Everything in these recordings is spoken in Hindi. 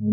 और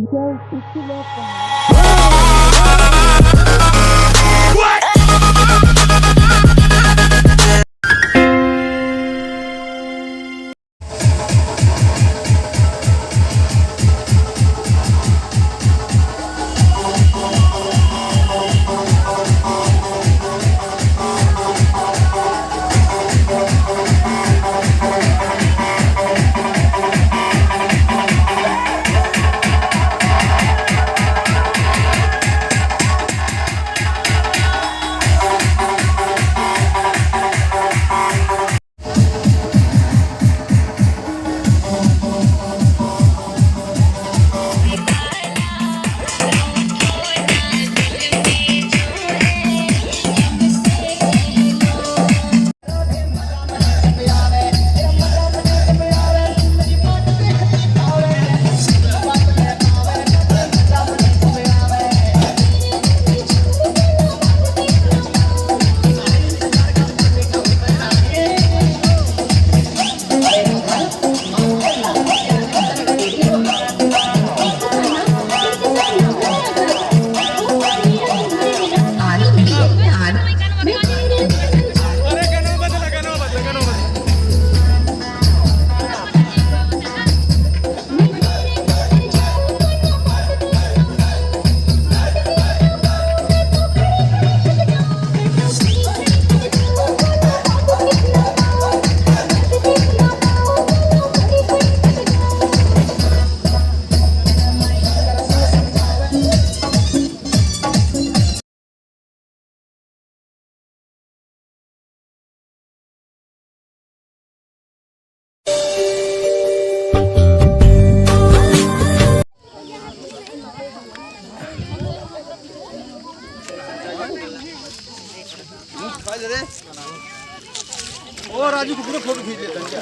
राजू को पूरा फोटो खींच लेता क्या?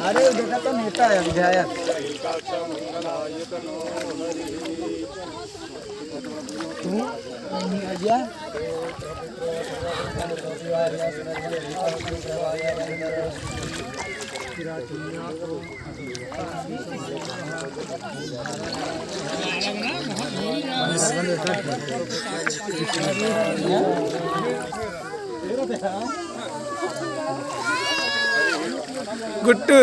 अरे देखा तो नेता है विधायक। गुट्टू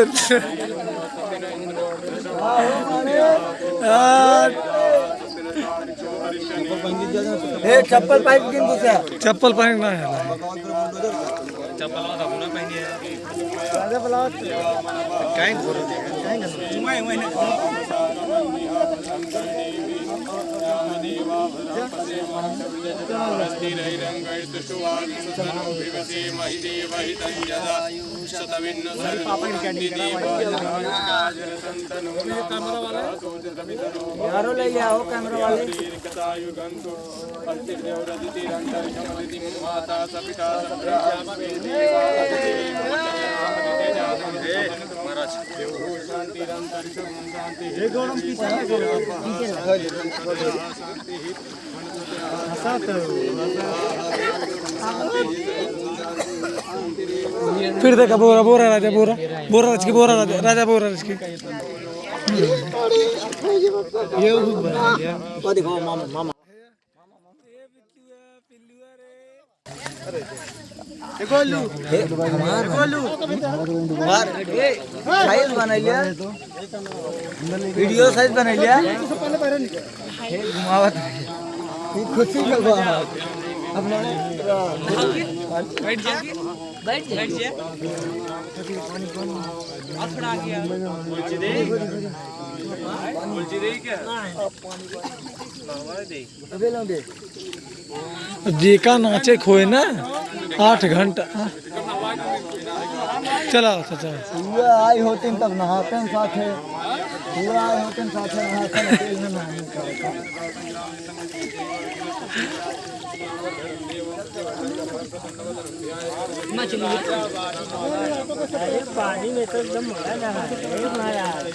चप्पल पाइप किन पूछा? चप्पल पहन ना है यारो ले आओ कैमरा वाले। फिर देखा बोरा बोरा राजा बोरा बोरा राज की बोरा राजा बोरा राज की ये वो देखो मामा मामा गोलू गोलू साइज बनाइलिया वीडियो साइज बनाइलिया घुमावत ये खुशी का बात अपना बैठ जा बैठ जा और खड़ा गया बोलची दे क्या अबे लो दे जेका नाचे खोए ना 8 घंटा चला चाचा पूरा आई होते तब नहाते हैं साथ है पूरा आई होते हैं साथ है नहाते हैं तेल में नहाने का मछली अरे पानी में तो एकदम मजा ना है महाराज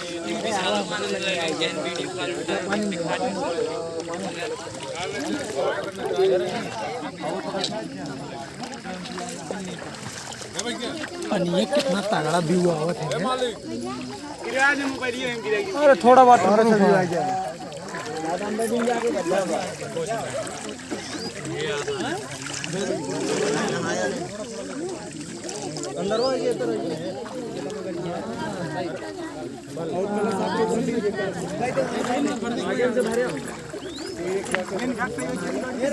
ये कितना तगड़ा व्यू आवत है। अरे थोड़ा बात अंदर हो ये तो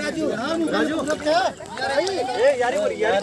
राजू राजू यार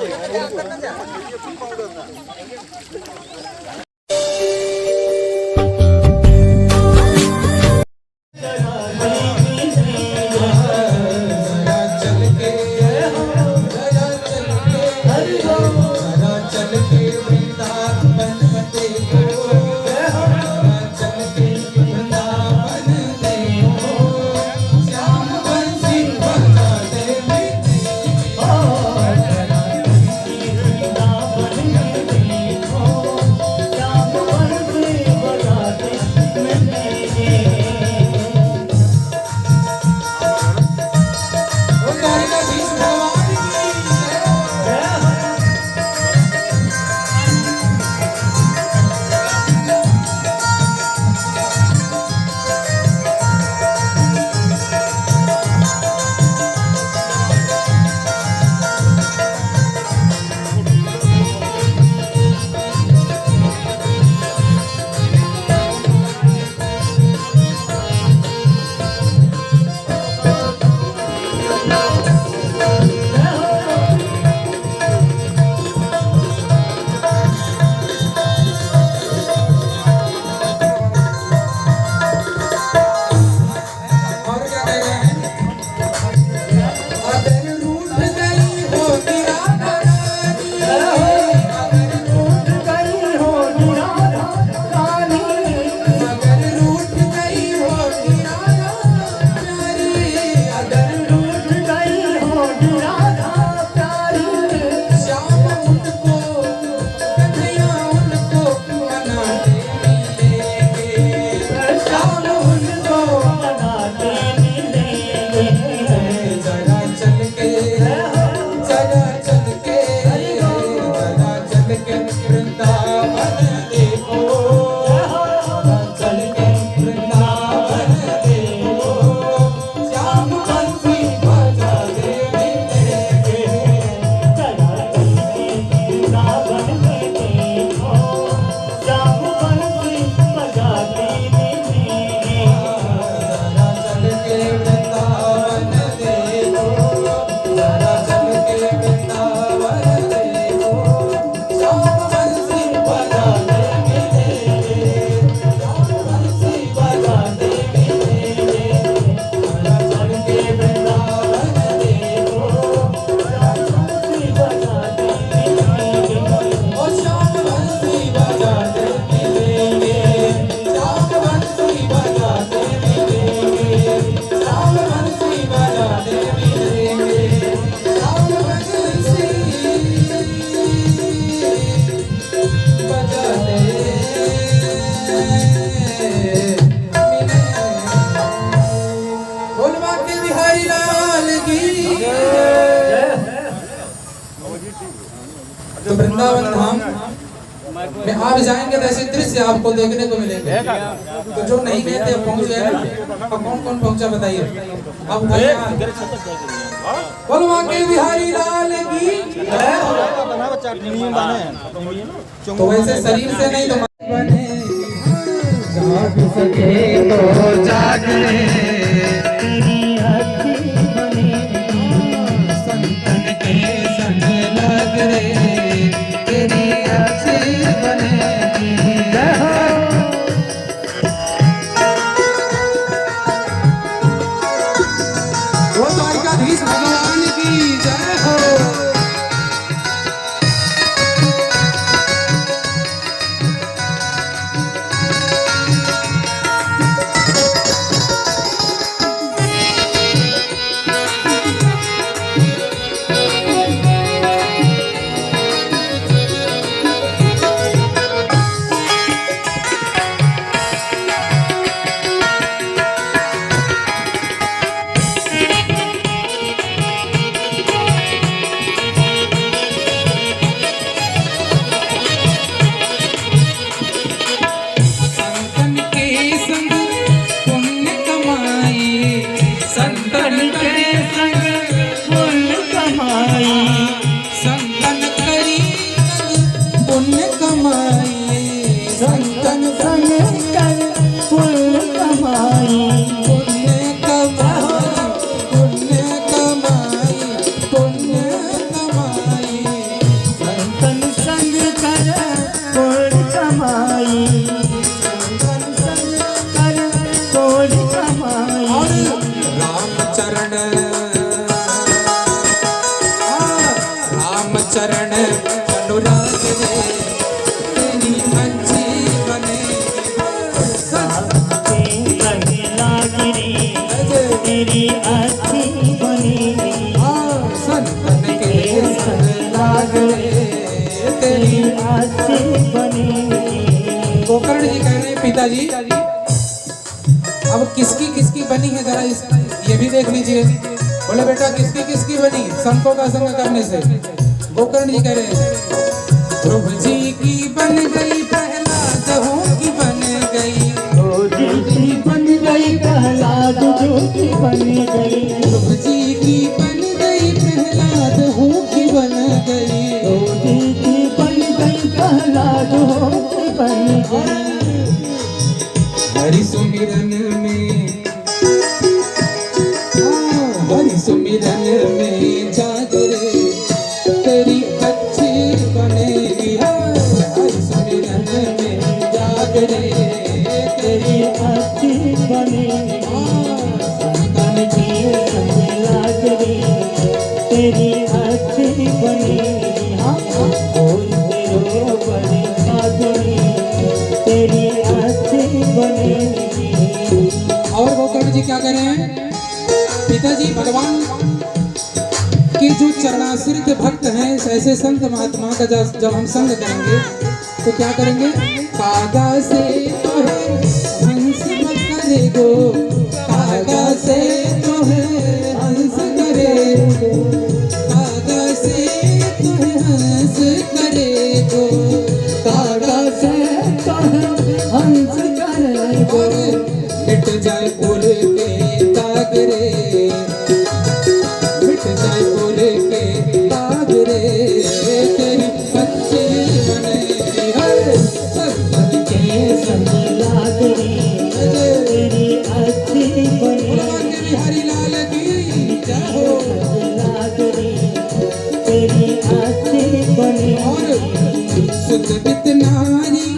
तो वृंदावन धाम में आप जाएंगे तो ऐसे दृश्य आपको देखने को मिलेंगे। तो जो नहीं गए थे पहुंच गए ना, अब कौन कौन पहुंचा बताइए। अब बोलो के बिहारी लाल की। तो वैसे शरीर से नहीं तो बने जाग सके तो जाग ले तेरी अच्छी बनी संतन के संग लग रे तेरी अच्छी बनेगी। वो द्वारिकाधीश भगवान की जय हो। संतन के संग पुण्य कमाई, संतन करी पुण्य कमाई, संतन संग कर पुण्य कमाई, पुण्य कमाई, पुण्य कमाई, पुण्य कमाई, संतन संग कर पुण्य कमाई, संतन संग कर पुण्य कमाई। और रामचरण रामचरण अनुराग रे तेरी अच्छी बने, तेरी अच्छी बनेगी, संतन के संग लाग रे तेरी अच्छी बनेगी। गोकर्ण जी कह रहे हैं पिताजी अब किसकी किसकी बनी है जरा ये भी देख लीजिए। बोले बेटा किसकी किसकी बनी संतों का संग करने से। गोकर्ण जी कह रहे हैं ध्रुव जी की बन गई, प्रहलाद हूँ की बन गई, जी बन गई, प्रहलाद जो की बन गई, ध्रुव जी की बन गई, प्रहलाद हूँ की बन गई, जी की बन गई, प्रहलाद जो की बन गई। हरि सुमिरन में हरि सुमिरन में जागरे तेरी अच्छी बनेगी, हरि सुमिरन में जागरे तेरी अच्छी बनेगी, संतन की संग लाग रे तेरी अच्छी बनेगी। हाँ बोल तेरो बड़ी साधुरी तेरी अच्छी बनेगी। और गोकर्ण जी क्या कह रहे हैं पिताजी भगवान के जो चरणाश्रित भक्त हैं ऐसे संत महात्मा का जब हम संग करेंगे तो क्या करेंगे कागा से तो है हंस करे गो, कागा से तो है हंस करे गो, कागा से तो है हंस करे गो, कागा से तो हंस करे गो, मिट जाए बोल के तागरे, मिट जाए बोल के तागरे तेरी अच्छी बनेगी, संतन के संग लाग रे तेरी अच्छी बनेगी, बिहारी लाल की जय हो। लाग रे तेरी अच्छी बनेगी। सुत बित नारी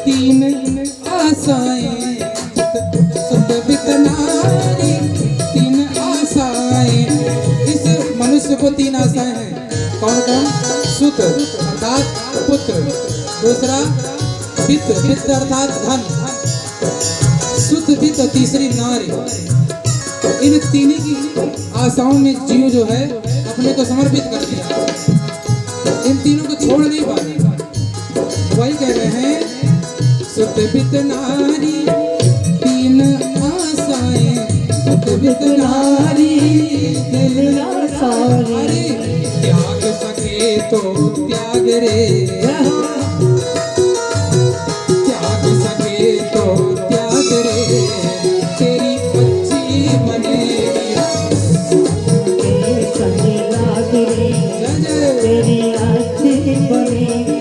तीन आशाएं, सुत बित नारी तीन आशाएं, इस मनुष्य को तीन आशाएं हैं। कौन कौन? सुत अर्थात पुत्र, दूसरा वित्त, वित्त अर्थात धन, सुत वित्त, तीसरी नारी। इन तीन की आशाओं में जीव जो है अपने को समर्पित कर दिया, इन तीनों को छोड़ नहीं पाते। वही कह रहे हैं सुत बित नारी तीन आशाएं, सुत बित नारी दिल ना सारी अरे त्याग सके तो त्याग रे, त्याग सके तो त्याग रे तेरी अच्छी बनेगी, संग लाग रे तेरी अच्छी बनेगी।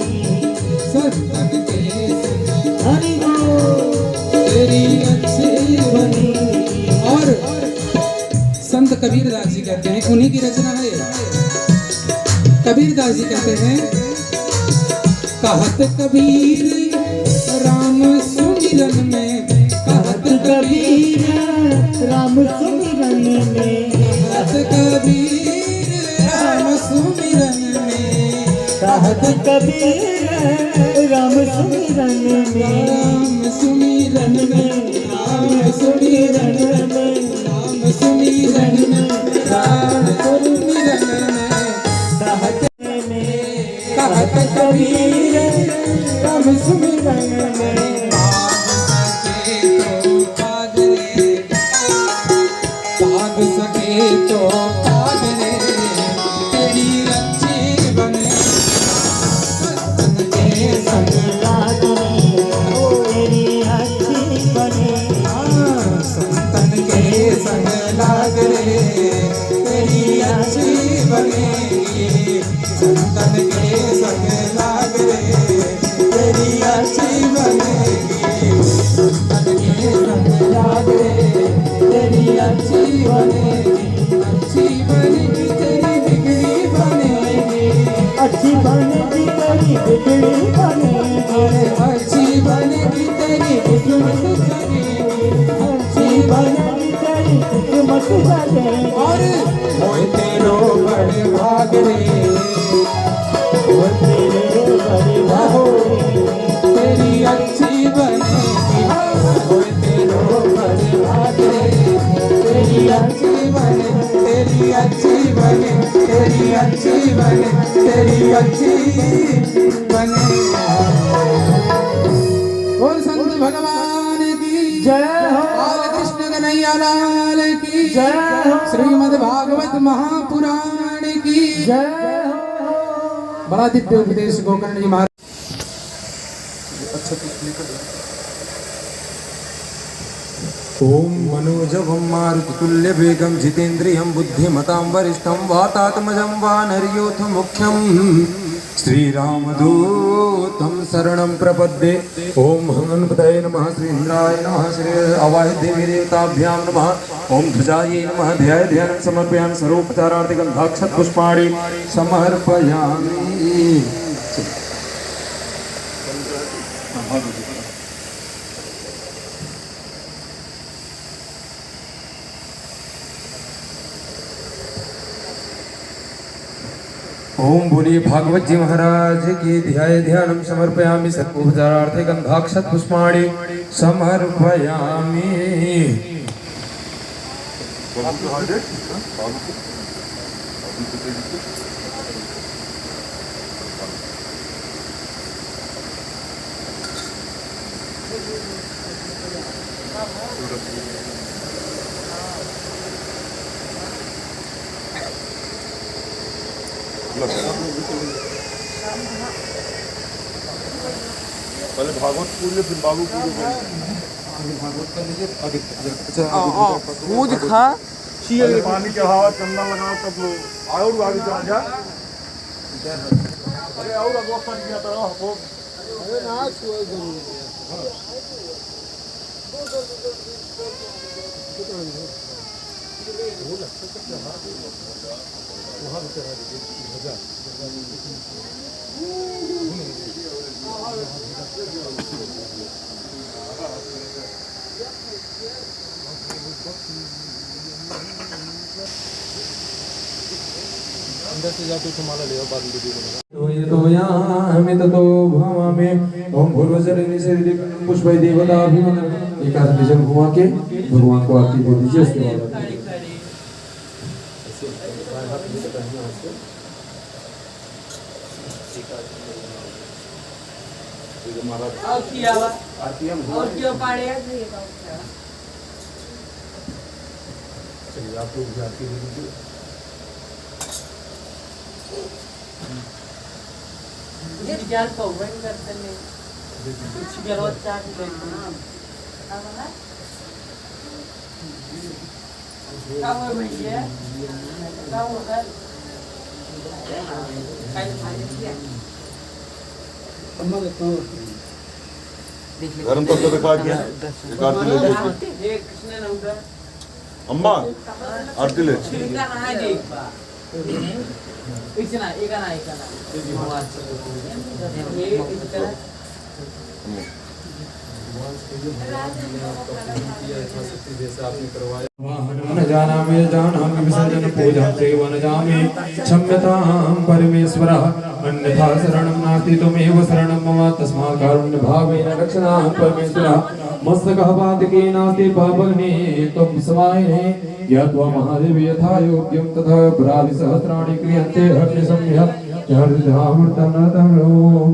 संतन के संग हरि बोल तेरी अच्छी बनेगी। और संत कबीरदास जी कहते हैं उन्हीं की रचना है। कबीरदास जी कहते हैं कहत कबीर राम सुमिरन में, कहत कबीर राम सुमिरन में, कहत कबीर राम सुमिरन में, कहत कबीर राम सुमिरन में, राम सुमिरन में, राम सुमिरन में, राम सुमिरन में, राम सुमिरन में, कहत कहत कबीर राम सुमिरन में, पाग सके तो पाग रे तेरी अच्छी बने, संतन के संग लाग रे तेरी अच्छी बनेगी। संतन के संग लाग रे तेरी अच्छी बनेगी संतन के संग लाग रे तेरी अच्छी बनेगी संतन के संग लाग रे तेरी अच्छी बनेगी अच्छी बनेगी तेरी बिगड़ी बनेगी अच्छी बनेगी तेरी बिगड़ी बनेगी अच्छी बनेगी तेरी किस्मत जगेगी अच्छी बनेगी तेरी किस्मत जगेगी और होए तेरो बड़े भाग रे वो तेरे बड़े भाग तेरी अच्छी बनेगी होए तेरो बड़े भाग रे तेरी अच्छी बने तेरी अच्छी बने तेरी अच्छी बने तेरी अच्छी बने। बोल संत भगवान की जय हो बाल कृष्ण कन्हैया लाल की जय हो श्रीमद् भागवत महापुराण की जय हो बड़ा दिव्य उपदेश गोकर्ण जी महाराज। ओम मनोजवं मारुततुल्यवेगं जितेन्द्रियं बुद्धिमतां वरिष्ठं वातात्मजं वानरयोथ मुख्यं श्रीरामदूतं शरणं प्रपद्ये। ओम हनुमते नमः, श्री इंद्राय नमः, श्री अवाय देवी देवताभ्यां नमः, ओम ध्वजायै नमः। ध्याय ध्यानं समर्पयामि, सर्वोपचारार्थी गन्धाक्षत पुष्पाणि समर्पयामि। ओम बोलिए भागवत जी महाराज की। ध्याय ध्यानं समर्पयामि, सर्वोपचारार्थे गंधाक्षत पुष्पाणि समर्पयामि। पहले भागवत पूछ ले फिर बाबू पूछ। वो दिखा पहले पानी के हवा चंदन लगाओ तब लो और आगे चल जा। अरे और अगवा फट गया तो हो। अरे ना छुए जरूर अंदर से जाके तुम्हारा ले बाद वीडियो बनेगा। तो यामि ततो भवामि। ओम भूर्भुवस्सुः शरीरे पुष्पै देवताभिवन्दनं। एक हाथ में जल घुमा के भगवान को आरती दे दीजिए। उसके बाद और क्यों पाड़ेगा चलिए आप लोग आरती दे दीजिए। ये जाल पौवन करते हैं कुछ जरूरत चाट लेते हैं क्या हुआ भैया क्या होगा गरम तो दिखा दिया। आरती ले लीजिए। ये किसने नाम का अम्मा आरती ले। छिलका कहाँ देख पा इतना एक ना ये इतना न जानामि जानामि विसर्जन पूजां सेवन जामि क्षम्यतां परमेश्वरः अन्यथा शरणं नास्ति त्वमेव शरणं मम तस्मात् कारुण्य भावेन रक्षणां परमेश्वरः मस्तकः पातके नास्ति पावने त्वं समाहिने यद्वा महादेव यथा योग्यं तथा पुरादिसहस्राणि क्रियन्ते हर्निसंह्य हर्निधामृतं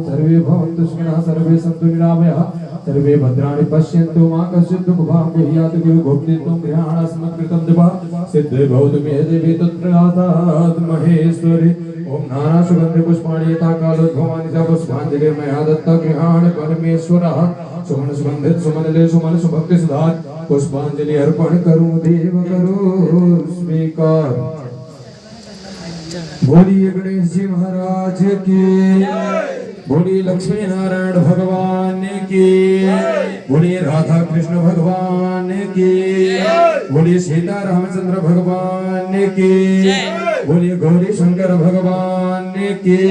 सर्वे भवन्तु सुखिनः सर्वे सन्तु निरामयाः सर्वे भद्राणि पश्यन्तु मा कश्चित् दुःखभाग् भूयात् गुरुगुप्तित्वं गृहाणास्मत्कृतं दिवा सिद्धे भवतु मे देवी तत्रगातात् महेश्वरी ओम नाना सुगंधि पुष्पाणि यथा कालोद्भवानि च पुष्पाञ्जलिर्मया दत्ता गृहाणि परमेश्वरः सुमन सुगंधित सुमनले सुमन सुभक्ति सुधार पुष्पांजलि अर्पण करूं देव करो स्वीकार। बोलिए गणेश जी महाराज की, बोलिए लक्ष्मी नारायण भगवान की, बोलिए राधा कृष्ण भगवान की, बोलिए सीता रामचंद्र भगवान की, बोलिए गौरी शंकर भगवान की।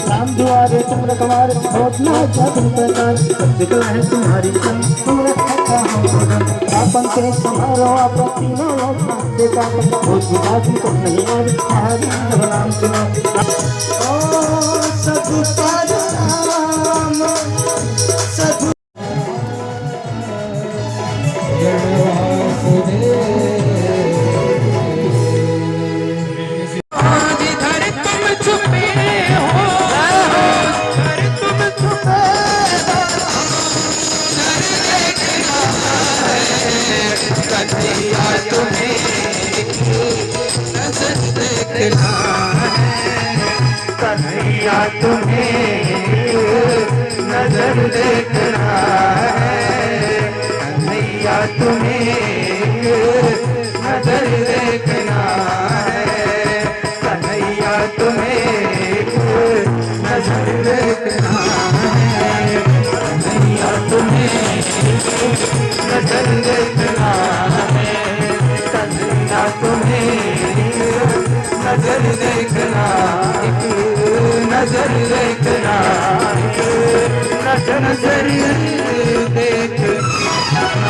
राम दुआरे तुम रखवारे होतना तुम प्रकार है तुम्हारी तुम रखा आपन के समारो आप तीनों लोग देखा बहुत बात तो नहीं हमारी नाम सुनो ओ सतुकार राम सतु कन्हैया तुम्हें नजर देखना है, कन्हैया तुम्हें नजर देखना है, कन्हैया तुम्हें नजर देखना है, कन्हैया तुम्हें नजर देखना है, कन्हैया तुम्हें नजर देखना, नजर देखना, नजर देखना।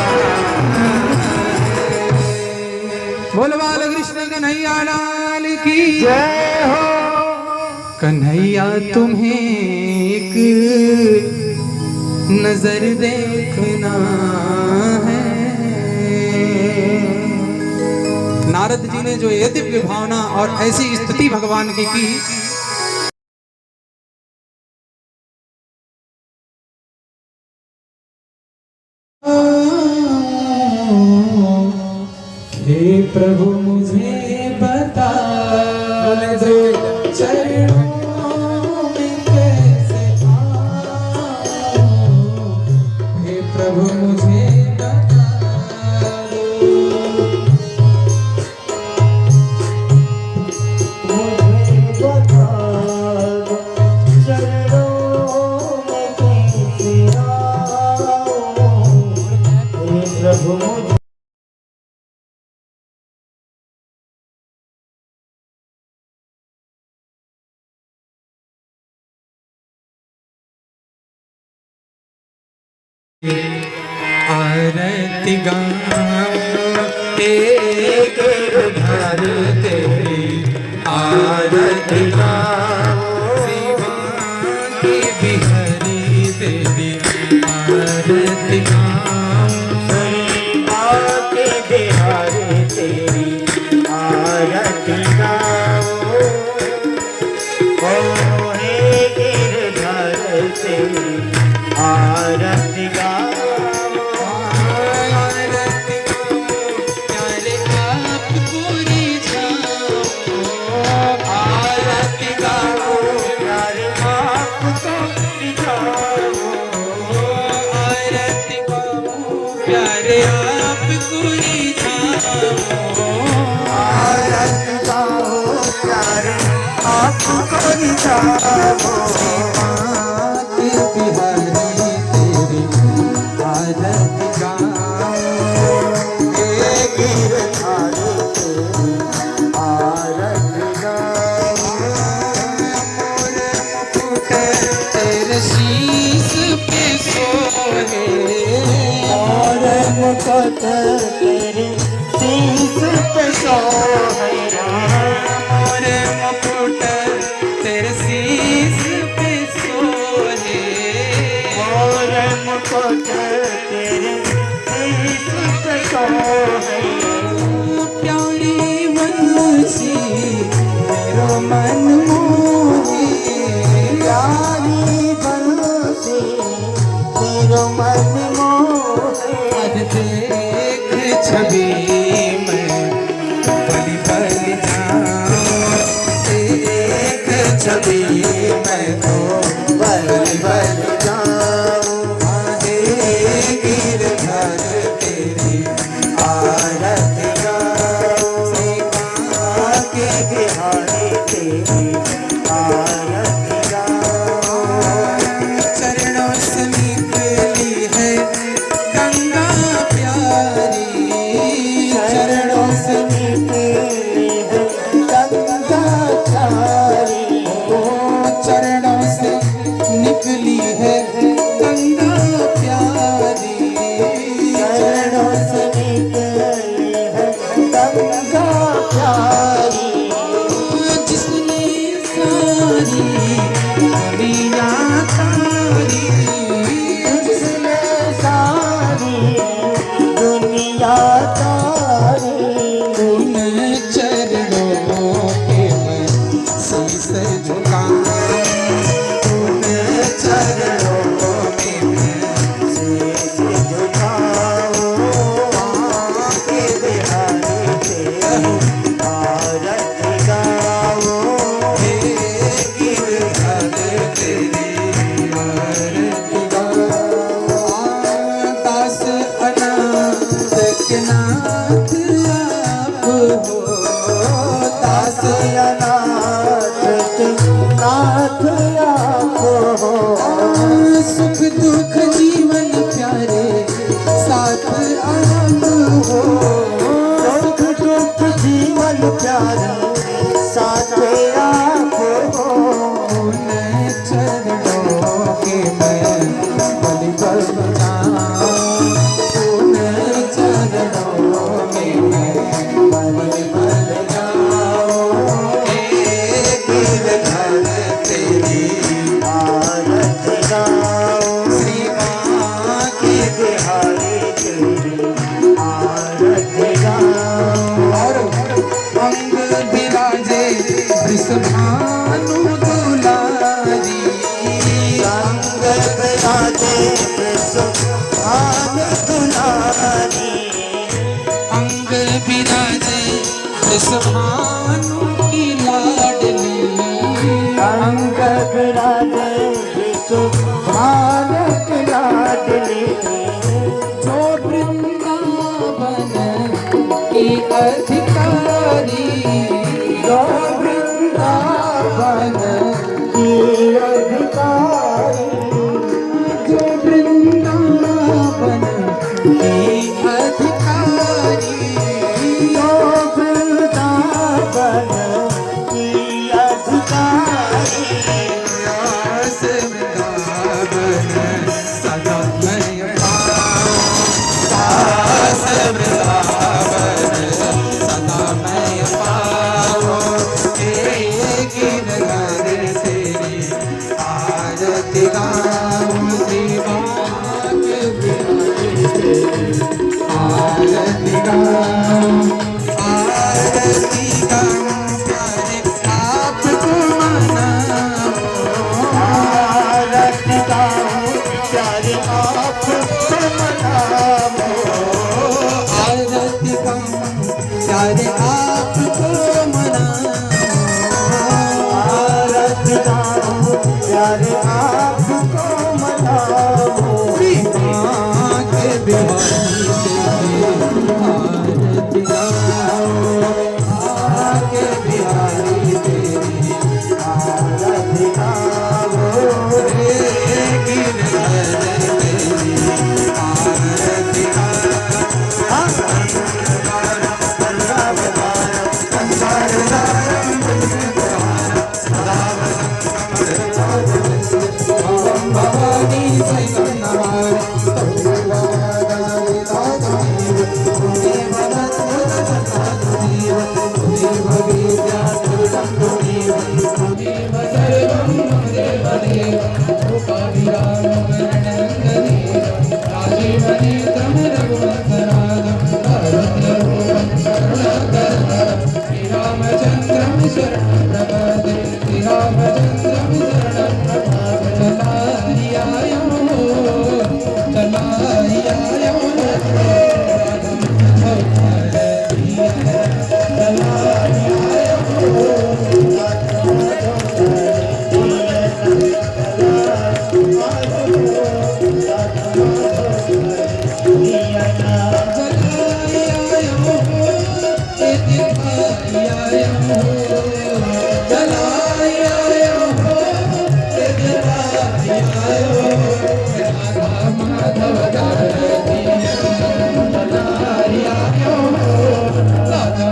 बोल बाल कृष्ण कन्हैया लाल की जय हो। कन्हैया तुम्हें एक नजर देखना है। नारद जी ने जो ये दिव्य भावना और ऐसी स्तुति भगवान की हे प्रभु मुझे बता दो चरणों में कैसे आऊं, हे प्रभु मुझे बता दो, मुझे बता दो चरणों में कैसे आऊं, हे प्रभु मुझे आरती गाऊं एक घर तेरी, आरती गाऊं शिवांगी बिहारी तेरी, आरती गाऊं आके बिहारी तेरी, आरती गाओ, ओ हे गिरधर तेरी, आरती गाओ, आरती गाऊं प्यारे आपको रिझाऊं, आरती गाओ, प्यारे आपको रिझाओ, आरती गाऊं प्यारे आपको रिझाऊं, आरती गाओ, प्यारे आपको रिझाओ, बिहारी तेरी आरती गाऊं, हे गिरधर तेरी, आरती गाओ, तेरे शीश पे सोहे, और मुकुट तेरे शीश पे सोहरा, मोरे मुकुट तेरे शीश पे दास अनाथ नाथ आपको हो। सुख दुख जीवन प्यारे साथ आप हो। सुख दुख जीवन प्यारे साथ आपको हो। उन्हें चरणों के मैं बलि बजाऊं। उन्हें चरणों में मैं बलि बजाऊं। एक गिरधर तेरी आरती गाओ श्री माँ की बिहारी तेरी आरती गाओ। और अंग विराजे वृषभानु दुलारी। संग विराजे वृषभानु दुलारी। अंग विराजे वृषभानु की लाडली। अंग विराजे वृषभानु की लाडली। जो वृंदावन की अधिकारी। जो वृंदावन की अधिकारी। जो वृंदावन की अधिकारी। जो वृंदावन की अधिकारी। व्यास वृंदावन सदा मैं पाऊं। दास वृंदावन सदा मैं पाऊं। एक गिरधर तेरी आरती गाऊं। श्री माँ के बिहारी तेरी आरती गाऊं। आरती गाऊं प्यारे आपको मनाऊं। आरती गाऊं प्यारे आपको मनाऊं। आरती गाऊं प्यारे आपको मनाऊं। आरती गाऊं प्यारे आपको मनाऊं। श्री माँ के बिहारी तेरी आरती गाऊं। माँ के बिहारी तेरी आरती गाऊं। रे गिरधर तेरी आरती भवानी रामचंद्रम शरणं प्रपद्ये। रामचंद्रम शरणं प्रपद्ये। चलाइयो राधा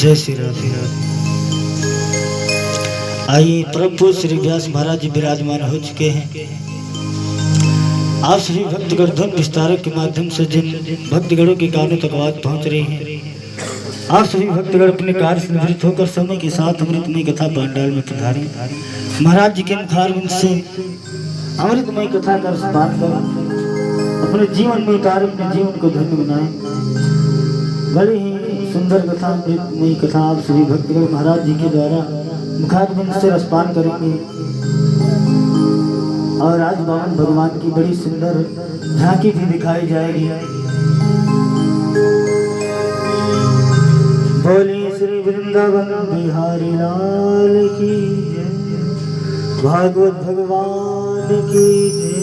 जय श्री राम। आइए प्रभु श्री व्यास महाराज जी विराजमान हो चुके हैं। आप सभी भक्तगण धन विस्तारक के माध्यम से जिन भक्तगणों के कानों तक आवाज पहुंच रही है, आप सभी भक्तगण अपने कार्य से निवृत्त होकर समय के साथ अमृतमय कथा पांडाल में पधारें। महाराज जी के मुखारविंद से अमृतमय कथा का रसपान कर अपने जीवन में उतार, अपने जीवन को धन्य बनाए। बड़ी ही सुंदर कथा, अमृतमय कथा आप सभी भक्तगण महाराज जी के द्वारा मुखारविंद से रसपान करेंगे। और आज बावन भगवान की बड़ी सुंदर झांकी भी दिखाई जाएगी। बोलिए श्री वृंदावन बिहारी लाल की जय, भागवत भगवान की जय,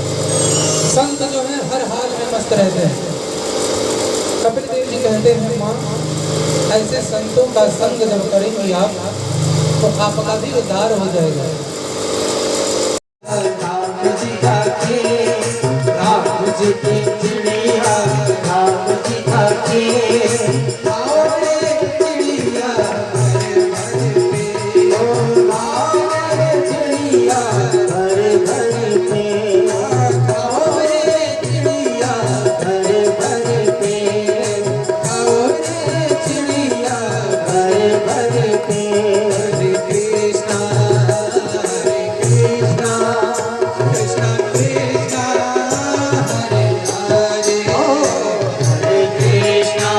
संत जो है हर हाल में मस्त रहते हैं। कपिल देव जी कहते हैं माँ, ऐसे संतों का संग जब करेंगी आप तो आपका भी उद्धार हो जाएगा। राम जी का राम जी की चिड़िया, राम जी का आओ रे चिड़िया घर घर पे, आओ रे चिड़िया घर घर पे, आओ रे चिड़िया घर घर पे, आओ रे चिड़िया घर घर पे। हरे कृष्णा कृष्णा कृष्णा कृष्णा हरे हरे, हरे कृष्णा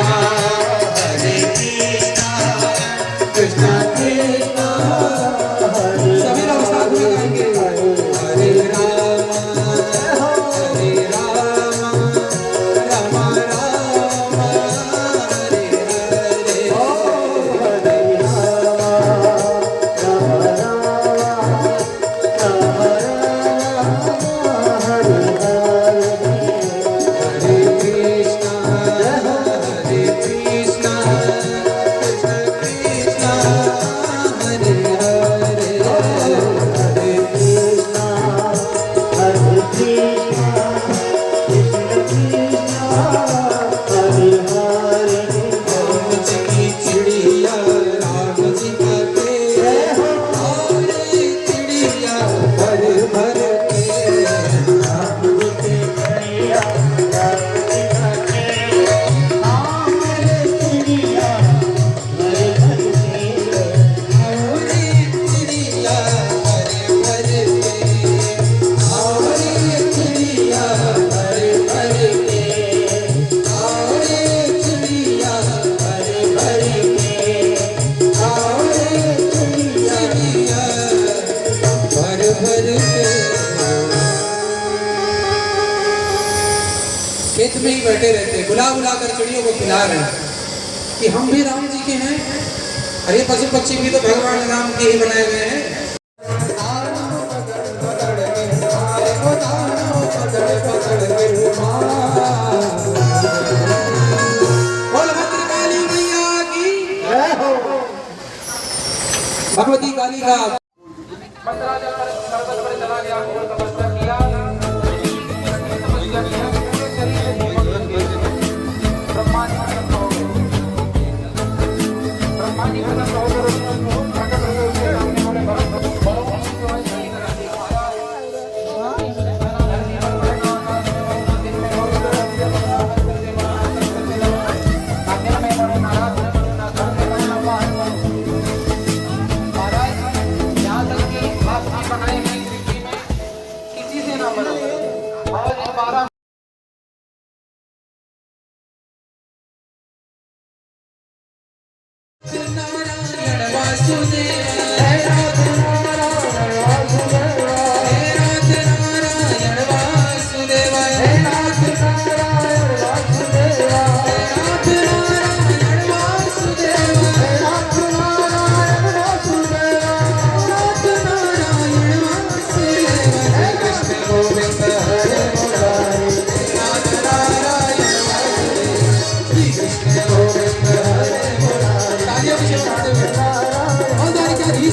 कृष्णा कृष्णा हरे। सभी लोग साथ में गाएंगे। हरे राम राम राम हरे हरे, हरे हरे कृष्णा हरे कृष्णा कृष्णा कृष्णा हरे हरे, हरे कृष्णा हरे कृष्णा कृष्ण कृष्णा हरे हरे। राम जी की चिड़िया राम जी का और चिड़िया भर भर के, राम जी की चिड़िया राम जी का चिड़िया भर भर के, और चिड़िया भर भर के, और चिड़िया भर भर के, और चिड़िया भर भर के, और चिड़िया भर भर के। खेत में ही बैठे रहते, बुला बुला कर चिड़ियों को खिला रहे हैं कि हम भी राम जी के हैं। अरे पशु पक्षी भी तो भगवान राम के ही बनाए हुए हैं। बोल भद्रकाली मैया की जय हो। भगवती काली का मंत्रालय पर सर्वत्र पर चला गया, घोर तपस्या किया, तपस्या किया, शरीर से दीपक बन गए, ब्रह्मा जी प्रकट हो गए, ब्रह्मा जी प्रकट हो गए, प्रकट हो गए, उसके सामने बोले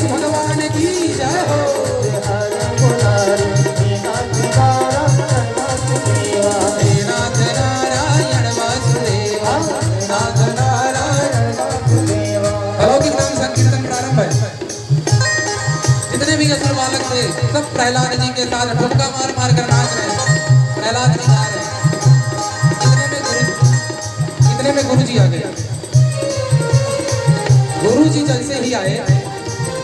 भगवान की जय हो। नाथ नारायण वासुदेवा, नाथ नारायण वासुदेवा। अलौकिक नाम संकीर्तन प्रारंभ है। जितने भी असुर बालक थे सब प्रहलाद जी के साथ ठुमका मार मार कर नाच रहे हैं। प्रहलाद जी गा रहे हैं। इतने में गुरु जी आ गए। गुरु जी जैसे ही आए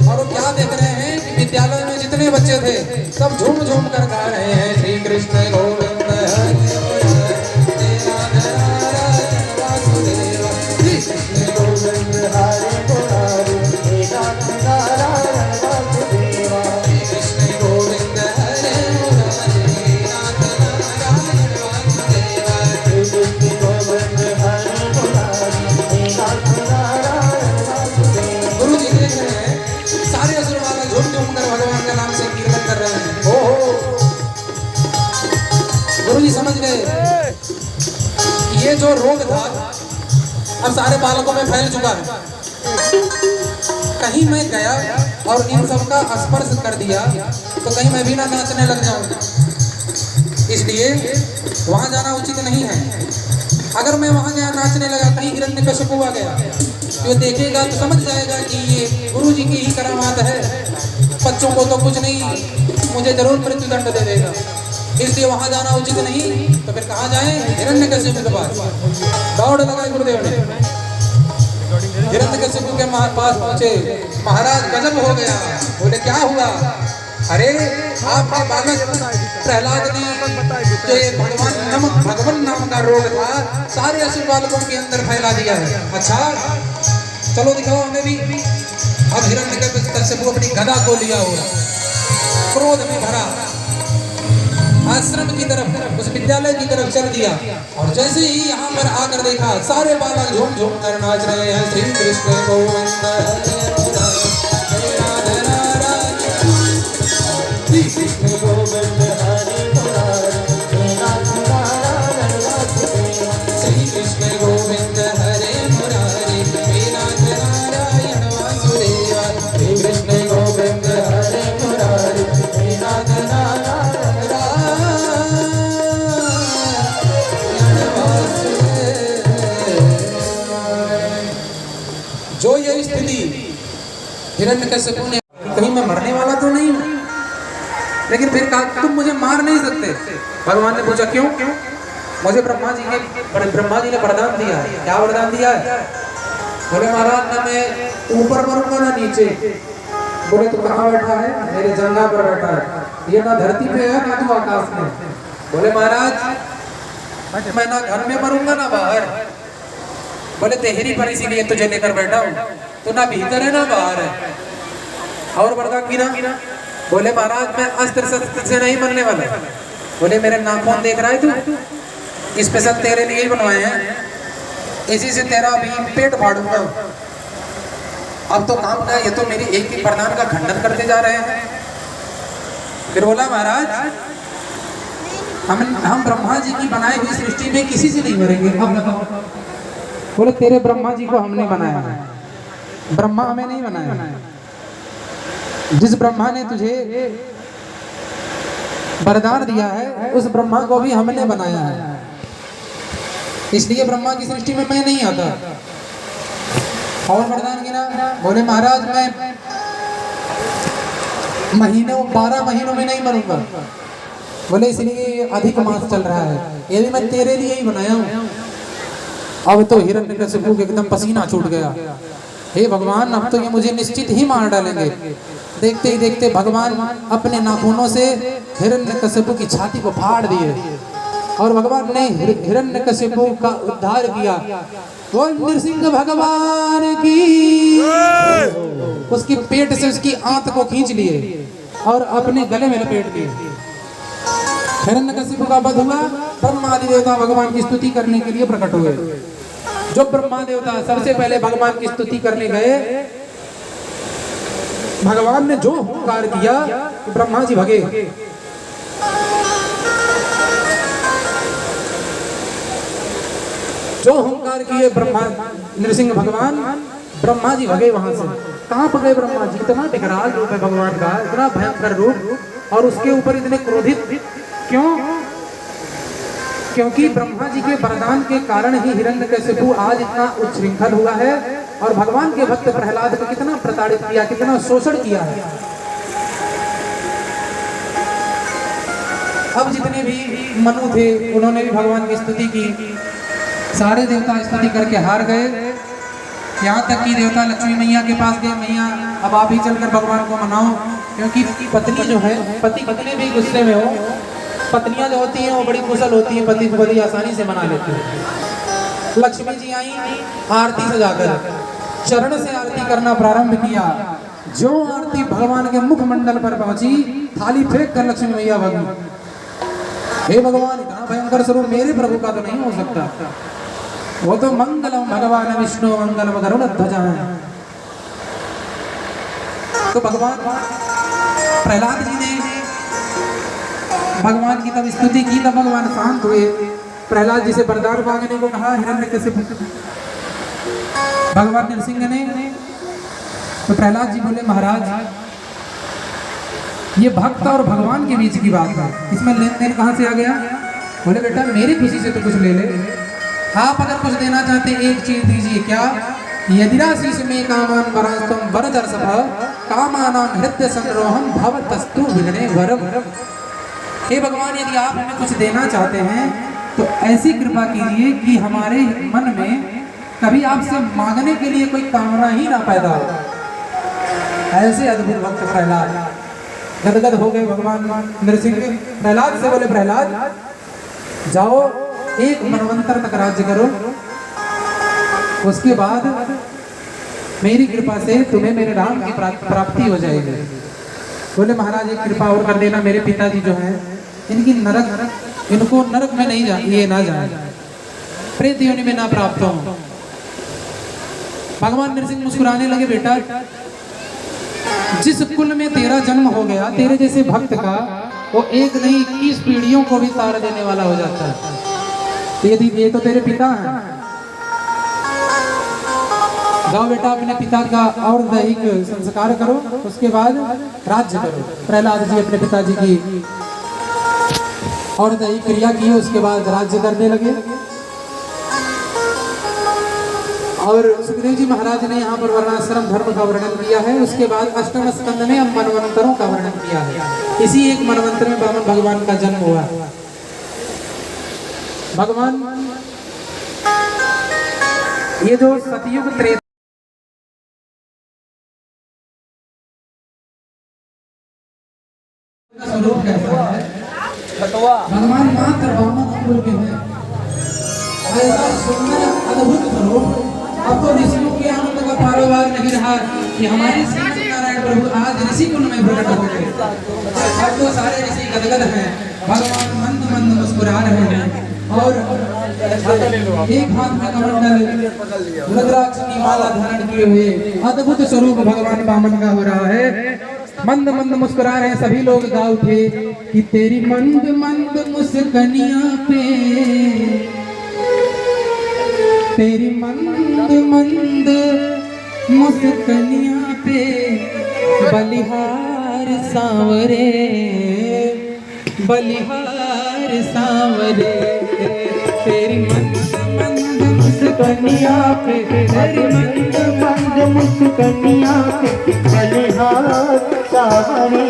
और वो क्या देख रहे हैं कि विद्यालय में जितने बच्चे थे सब झूम झूम कर गा रहे हैं श्री कृष्ण गोविंद हरे हरे, राधे नारायण वासुदेवा, श्री कृष्ण गोविंद हरे मुरारी, राधे नारायण वासुदेवा, श्री कृष्ण गोविंद हरे मुरारी, राधे नारायण वासुदेवा, श्री कृष्ण गोविंद हरे मुरारी, राधे नारायण वासुदेवा। गुरु जी देख रहे हैं सारे असुर वाले झूम झूम कर भगवान का नाम से कीर्तन कर रहे हैं। ओ गुरुजी समझ गए ये जो रोग था अब सारे बालकों में फैल चुका है। कहीं मैं गया और इन सब का स्पर्श कर दिया तो कहीं मैं भी ना नाचने लग जाऊं, इसलिए वहां जाना उचित नहीं है। अगर मैं वहां गया नाचने लगा, कहीं हिरण्यकशिपु आ गया तो ये देखेगा तो समझ जाएगा कि ये गुरुजी की ही करामात है, बच्चों को तो कुछ नहीं, मुझे जरूर मृत्युदंड दे देगा, इसलिए वहां जाना उचित नहीं। तो फिर कहाँ जाए? हिरण्यकशिपु के पास। दौड़ लगाए गुरुदेव ने, हिरण्यकशिपु के पास पहुंचे। महाराज गजब हो गया। बोले क्या हुआ? अरे आपके बालक प्रहलाद ने जो ये भगवान नाम का रोग था सारे असुर बालकों के अंदर फैला दिया है। अच्छा चलो दिखाओ हमें भी। अब हिरण्यकशिपु अपनी गदा को लिया हुआ क्रोध में भरा आश्रम की तरफ, उस विद्यालय की तरफ चल दिया। और जैसे ही यहाँ पर आकर देखा सारे बालक झूम झूम कर नाच रहे हैं। श्री कृष्ण गोविंद श्री कृष्ण गोविंद हरे श्री कृष्ण गोविंद हरे मुरारी नाथ नारायण वासुदेवा। श्री कृष्ण गोविंद हरे मुरारी नाथ नारायण जो ये स्थिति हिरण्यकशिपु ने, कहीं मैं मरने वाला तो नहीं हूं, लेकिन फिर कहा तुम मुझे मार नहीं सकते। भगवान ने पूछा क्यों? मुझे ब्रह्मा जी ने वरदान दिया है। क्या वरदान दिया है? बोले महाराज ना मैं ऊपर मरूंगा ना नीचे। बोले तू कहाँ बैठा है? मेरे जंगा पर बैठा है, ये ना धरती पे है ना तू आकाश में। बोले महाराज मैं ना घर में मरूंगा ना बाहर। बोले तेहरी पर इसीलिए तुझे लेकर बैठा हूँ, तो ना भीतर है ना बाहर है। और वरदान गिना? बोले महाराज मैं अस्त्र शस्त्र से नहीं मरने वाला। बोले मेरे नाखून देख रहा है तू, स्पेशल तेरे लिए ही बनवाए हैं, इसी से तेरा भी पेट फाड़ूंगा। अब तो काम का, ये तो मेरी एक ही वरदान का खंडन करते जा रहे हैं। फिर बोला महाराज हम ब्रह्मा जी की बनाई हुई सृष्टि में किसी से नहीं मरेंगे। अब बताओ। बोले तेरे ब्रह्मा जी को हमने बनाया है, ब्रह्मा हमें नहीं बनाया। जिस ब्रह्मा ने तुझे वरदान दिया है उस ब्रह्मा को भी हमने बनाया है, इसलिए ब्रह्मा की सृष्टि में मैं नहीं आता। और वरदान गिना? बोले महाराज मैं 12 महीनों में नहीं मरूंगा। बोले इसलिए अधिक मास चल रहा है, ये भी मैं तेरे लिए ही बनाया हूँ। अब तो हिरण्यकशिपु को एकदम पसीना छूट गया। हे भगवान अब तो ये मुझे निश्चित ही मार डालेंगे। देखते ही देखते भगवान अपने नाखूनों से हिरण्यकशिपु की छाती को फाड़ दिए और भगवान ने हिरण्यकशिपु का उद्धार किया। वो नृसिंह भगवान की उसकी पेट से उसकी आंत को खींच लिए और अपने गले में लपेट दिए। हिरण्यकशिपु का वध हुआ। ब्रह्मादि देवता भगवान की स्तुति करने के लिए प्रकट हुए। जो ब्रह्मा देवता सबसे पहले भगवान की स्तुति करने गए, भगवान ने जो हुंकार किया ब्रह्मा जी भगे। जो हुंकार किए ब्रह्मा नृसिंह भगवान, ब्रह्मा जी भगे वहां से। कहां पर गए ब्रह्मा जी? इतना विकराल रूप है भगवान का, इतना भयंकर रूप, और उसके ऊपर इतने क्रोधित क्यों? क्योंकि ब्रह्मा जी के वरदान के कारण ही हिरण्यकशिपु आज इतना उच्छृंखल हुआ है और भगवान के भक्त प्रहलाद को कितना प्रताड़ित किया, कितना शोषण किया है। अब जितने भी मनु थे उन्होंने भी भगवान की स्तुति की। सारे देवता स्तुति करके हार गए, यहाँ तक कि देवता लक्ष्मी मैया के पास गए, मैया अब आप ही चलकर भगवान को मनाओ, क्योंकि पत्नी जो है, पति कितने भी गुस्से में हो, पत्नियां जो होती हैं वो बड़ी कुशल होती हैं, पति को बड़ी आसानी से मना लेती हैं। लक्ष्मी जी आई आरती सजाकर, चरण से आरती करना प्रारंभ किया। जो आरती भगवान के मुखमंडल पर पहुंची, थाली फेंक कर लक्ष्मी मैया भगवान, हे भगवान इतना भयंकर स्वरूप मेरे प्रभु का तो नहीं हो सकता, वो तो मंगलम भगवान विष्णु मंगलम गरुड़ ध्वजा है। तो भगवान प्रहलाद जी ने भगवान की तब स्तुति की, तब भगवान शांत हुए। प्रहलाद जी से वरदान मांगने को कहा हिरण्यकशिपु। भगवान नरसिंह ने, तो प्रहलाद जी बोले महाराज ये भक्त और भगवान के बीच की बात है, इसमें लेन देन कहाँ से आ गया? बोले बेटा मेरी खुशी से तो कुछ ले ले, आप अगर कुछ देना चाहते एक चीज दीजिए। क्या? यदिराशीष में कामान वरास्तम वरदर सभ कामानां हृदय संरोहम भवतस्तु विघ्ने वरम। हे भगवान यदि आप हमें कुछ देना चाहते हैं तो ऐसी कृपा कीजिए कि हमारे मन में कभी आपसे मांगने के लिए कोई कामना ही ना पैदा हो। ऐसे अद्भुत भक्त प्रहलाद गदगद हो गए। भगवान नरसिंह प्रहलाद से बोले प्रहलाद जाओ एक मनवंतर तक राज्य करो, उसके बाद मेरी कृपा से तुम्हें मेरे राम की प्राप्ति हो जाएगी। बोले महाराज एक कृपा और कर देना, मेरे पिताजी जो हैं इनको नरक में नहीं ये ना जाए, प्रेत योनि में ना प्राप्त हो। भगवान नरसिंह मुस्कुराने लगे बेटा जिस कुल में तेरा जन्म हो गया तेरे जैसे भक्त का वो एक नहीं 21 पीढ़ियों को भी तार देने वाला हो जाता है। यदि ये तो तेरे पिता हैं, जाओ बेटा अपने पिता का और दैहिक संस्कार करो, उसके बाद राज्य करो। प्रहलाद जी अपने पिताजी की और दैहिक क्रिया की, उसके बाद राज्य करने लगे। और सुखदेव जी महाराज ने यहाँ पर वर्णाश्रम धर्म का वर्णन किया है। उसके बाद अष्टम स्कंद में अब मनवंतरों का वर्णन किया है। इसी एक मनवंतर में वामन भगवान का जन्म हुआ। भगवान ये जो सतयुग त्रेता स्वरूप कैसा है, भगवान मात्र वामन कुल के हैं। ऐसा सुंदर अद्भुत स्वरूप अब तो ऋषियों के अंत का पारोवार नहीं रहा कि हमारे श्री नारायण प्रभु आज ऋषि कुल में प्रकट हो गए। अब तो सारे ऋषि गदगद हैं, भगवान मंद मंद मुस्कुरा रहे हैं और एक हाथ में कमंडल रुद्राक्ष की माला धारण किए हुए अद्भुत स्वरूप भगवान वामन का हो रहा है। मंद मंद मुस्कुरा रहे हैं। सभी लोग गा उठे कि तेरी मंद मंद मुस्कनिया पे, तेरी मंद मंद मुस्कनिया पे बलिहार सांवरे, बलिहार सांवरे। तेरी मंद मंद मुस्कनिया पे, तेरी मंद मंद मुस्कनिया पे बलिहार सांवरे,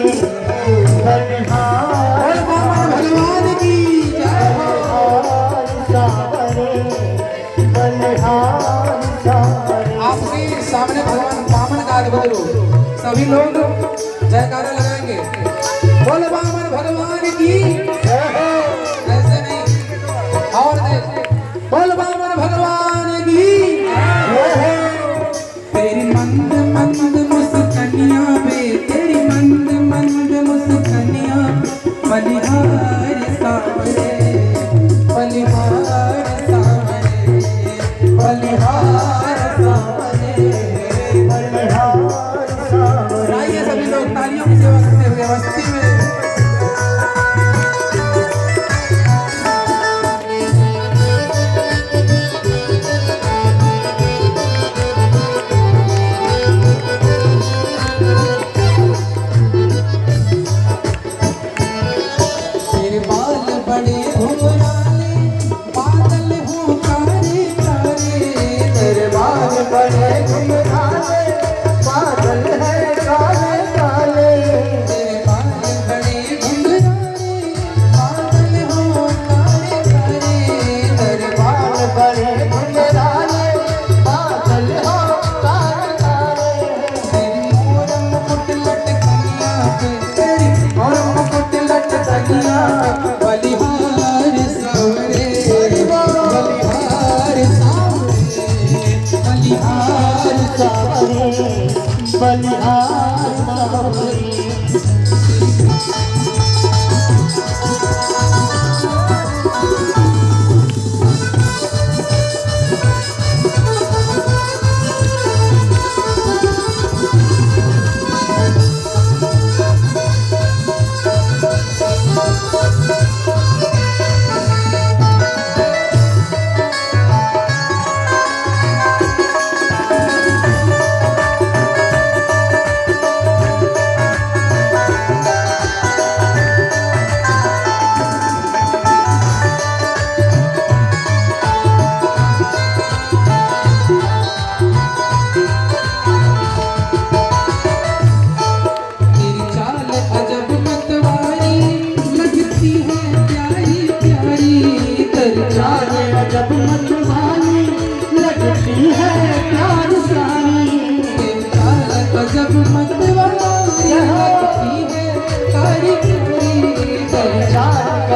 बलिहार भगवान की जय हो। आपके सामने भगवान वामन का अद्भुत रूप, सभी लोग जयकारा लगाएंगे, बोल वामन भगवान की। ऐसे नहीं और बोल वामन भगवान की। तेरी मंद मंद मुस्कनिया पे, तेरी मंद मंद मुस्कनिया बलिहार सांवरे, बलिहार सांवरे, बलिहार सांवरे, बलिहार सांवरे। आइए सभी लोग तालियों की सेवा करते हुए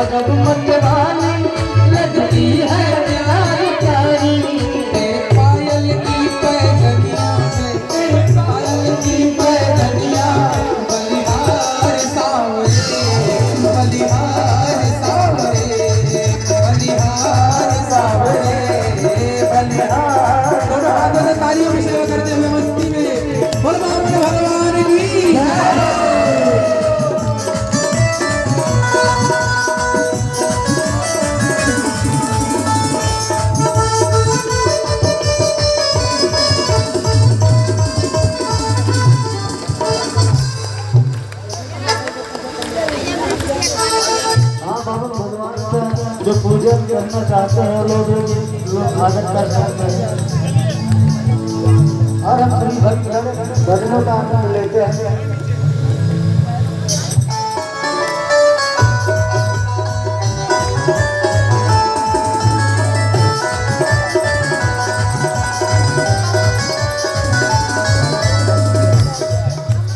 जब मतवाली लगती है प्यारी प्यारी पायल की पैजनिया में पायल की पैजनिया बलिहार सावरे बलिहार सावरे बलिहार सावरे बलिहार। दोनों हाथों से तालियों की सेवा करते हुए मस्ती में बोल बाबा भगवान की जय। जो पूजन करना चाहते हैं लोग आदत कर सकते हैं और हम सभी भक्त भजनों का आनंद लेते हैं।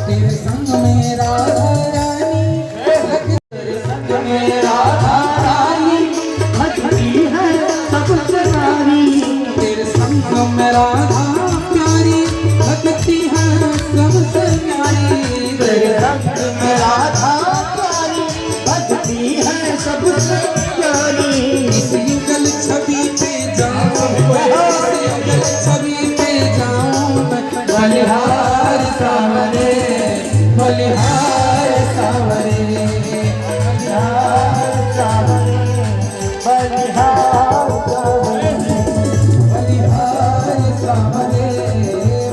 तेरे संग में राधा रानी तेरे संग में राधा रानी भजती है सबसे प्यारी तेरे संग में राधा प्यारी भजती है सबसे प्यारी तेरे संग में राधा प्यारी भजती है सबसे प्यारी। इस युगल छवि पे जाऊं इस युगल छवि पे जाऊं मैं बलिहार सावरे बलिहार सावरे बलिहार सावरे बलिहार सावरे बलिहार सावरे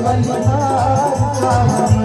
बलिहार सावरे।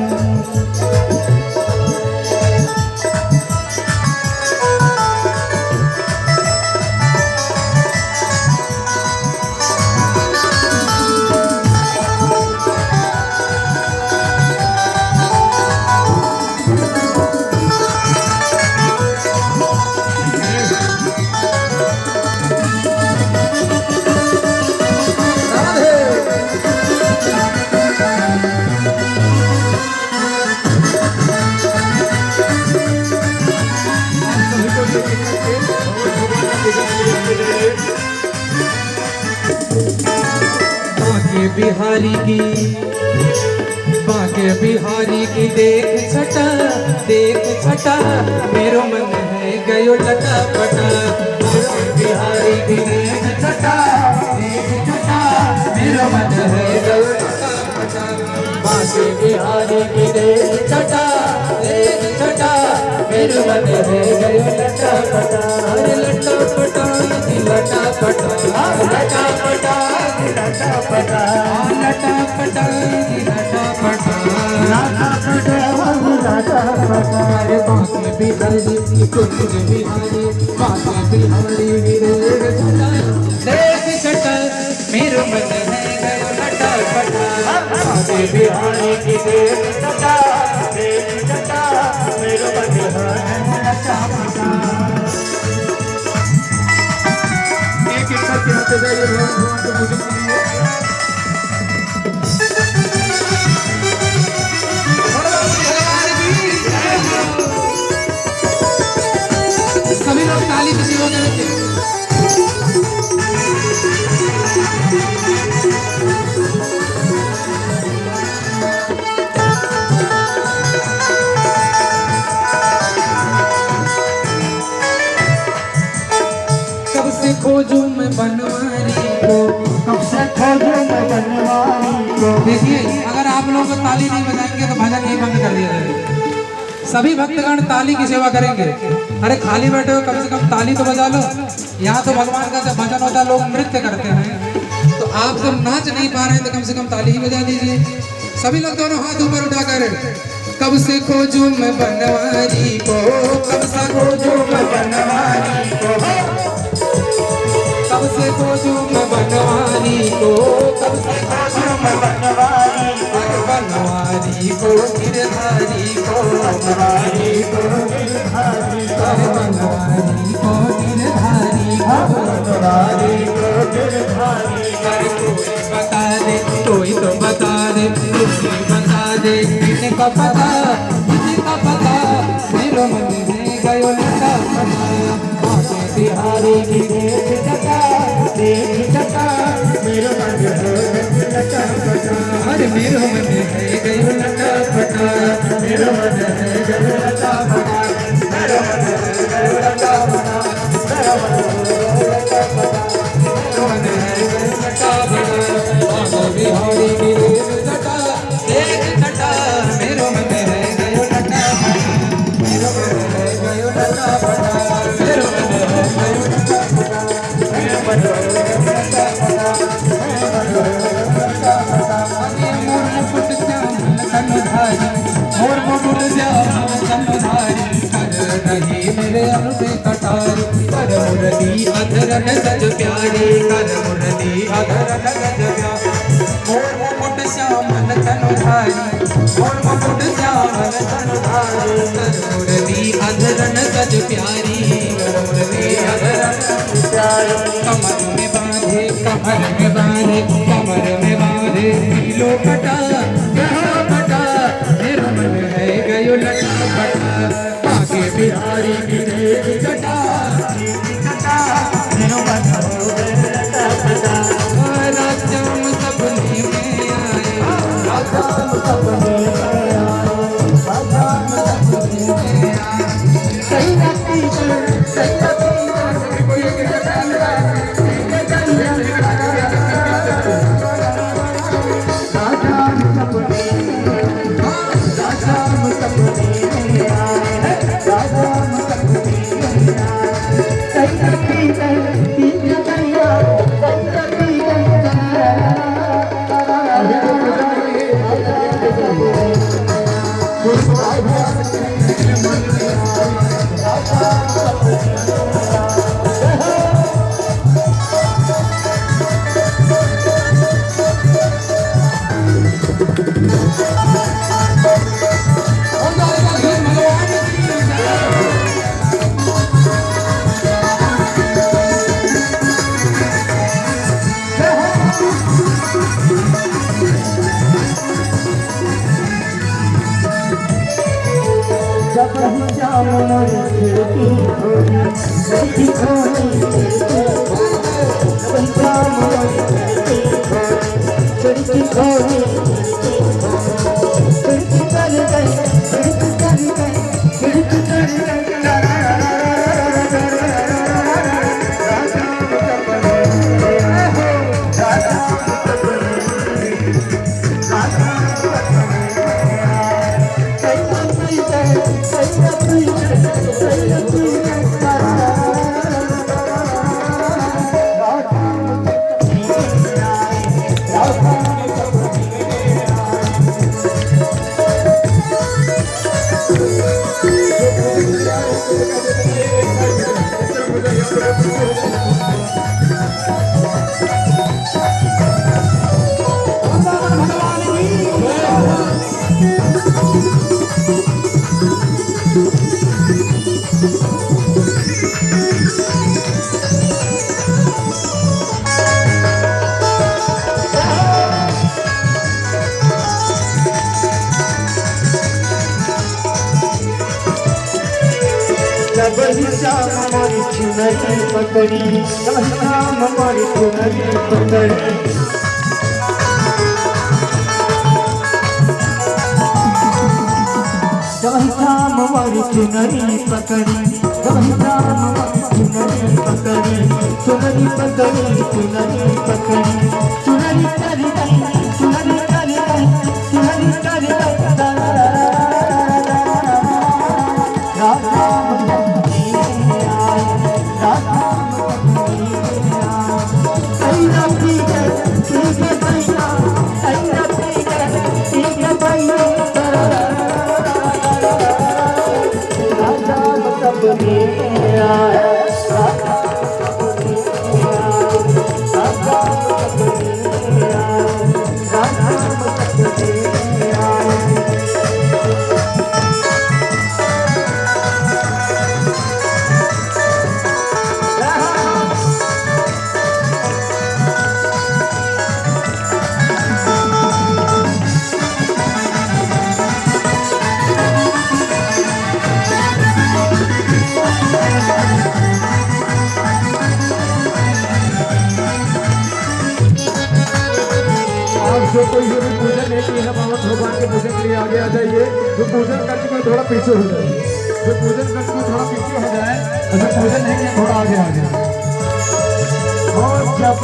बाके बिहारी की देख छटा मेरो मन है गयो लटा पटा बिहारी की देख छटा मेरो मन है गयो लटा पटा बाके बिहारी की देख छटा मेरो मन है गयो लटा पटा लटा पटा लटा पटा लटा पटा लटा पटा लटा पटा लटा पटा लटा पटा अरे बाके बिहारी कुछ बिहारी बाके बिहारी देख छटा मेरो मन है गयो लटा पटा बाके बिहारी की देख छटा मेरो मन है लटा पटा। एक एक करके होते जाइए भगवान को पूजन कीजिए। सभी लोग ताली की सेवा करेंगे। कब से खोजूं मैं बनवारी को कब से खोजूं मैं बनवारी को। देखिए अगर आप लोग ताली नहीं बजाएंगे तो भजन नहीं बंद कर दिया जाएगा। सभी भक्तगण ताली की सेवा करेंगे। अरे खाली बैठे हो कम से कम ताली तो बजा लो। यहाँ तो भगवान का जब भजन होता है लोग नृत्य करते हैं, तो आप सब नाच नहीं पा रहे हैं तो कम से कम ताली ही बजा दीजिए। सभी लोग दोनों हाथ ऊपर उठाकर कब से खोजूं मैं बनवारी को कब से खोजूं मैं बनवारी को कब से खोजूं मैं बनवारी को कब से खोजूं मैं बनवारी को गिरधारी को बनवारी को गिरधारी को बनवारी को गिरधारी को बनवारी को गिरधारी। अरे कोई बता दे कोई तो बता दे कोई बता दे किसी का पता मेरे मन में गयो लटा पटा की देख जटा मेरो मन हो लटा पटा अरे मेरो मन है गयो लटा पटा मेरो मन है गयो लटा पटा मेरो मन है गयो लटा पटा मेरो मन है गयो लटा पटा मेरो मन है गयो लटा पटा आगो बिहारी की देख जटा मेरो मन है गयो लटा पटा मेरो मन है गयो लटा पटा मेरो मन है गयो लटा पटा मेरो मन है गयो लटा पटा मोर मुकुट श्याम तनुधारी मोर मुकुट श्याम तनुधारी कर रही मेरे अनुपे कटारी कर मुरली अधरन सज प्यारी कर मुरली अधरन सज प्यारी मोर मुकुट श्याम तनुधारी मोर मुकुट श्याम तनुधारी कर मुरली अधरन सज प्यारी कर मुरली अधरन सज प्यारी कमर में बांधे कमर में बांधे कमर में बांधे लो कटा मेरो मन है गयो लटा पटा आगे बिहारी की देख जटा मेरो मन हो गयो लटा पटा राजाम सपने में आए राजाम सपने में आए राजाम सपने में आए सही राती पकड़ी राम हमारी चुनरी पकड़ी राम हमारी चुनरी पकड़ी राम हमारी चुनरी पकड़ी चुनरी पकड़ी चुनरी पकड़ी चुनरी करी चुनरी करी चुनरी करी जो कोई भी पूजन नहीं की है पावन भगवान के पूजन के लिए आगे आ जाइए। जो पूजन कर चुके थोड़ा पीछे हो जाए, जो पूजन कर चुके थोड़ा पीछे हो जाए, अगर पूजन नहीं किया थोड़ा आगे आ जाए। और जब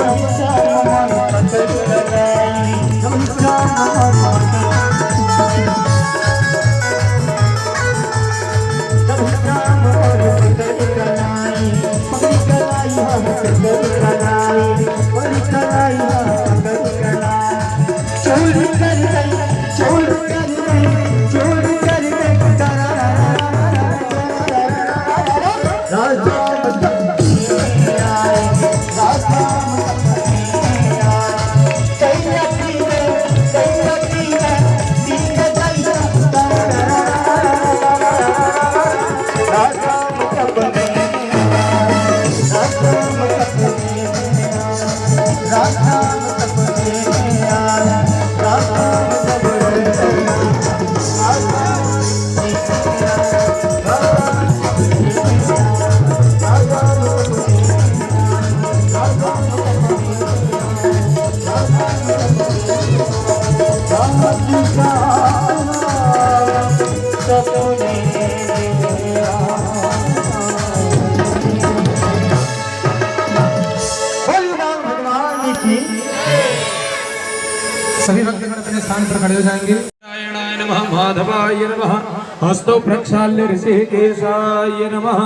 सभी भक्तगण अपने स्थान पर खड़े हो जाएंगे। नारायणाय नमः, माधवाय नमः, हस्तो प्रक्षाल्य ऋषिकेशाय नमः।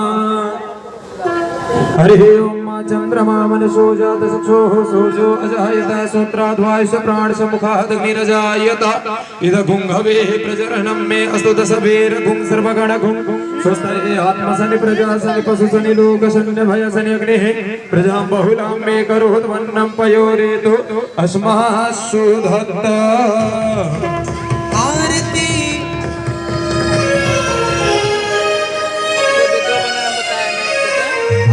हरि ओम मा चंद्रमा मनसो जात चक्षुः सोजो अजायत श्रोत्राद्वायुष प्राणश मुखात् अग्निरजायत इद गुंघवे प्रजननं मे अस्तु दशवेर गुं सर्वगण गुं स्वस्ति आत्मसनि प्रजासनि पशुसनि लोकसनि भयसनि अग्निः प्रजां बहुलां मे करोत् वन्नं पयोरेतु अस्मासु धत्त। आरती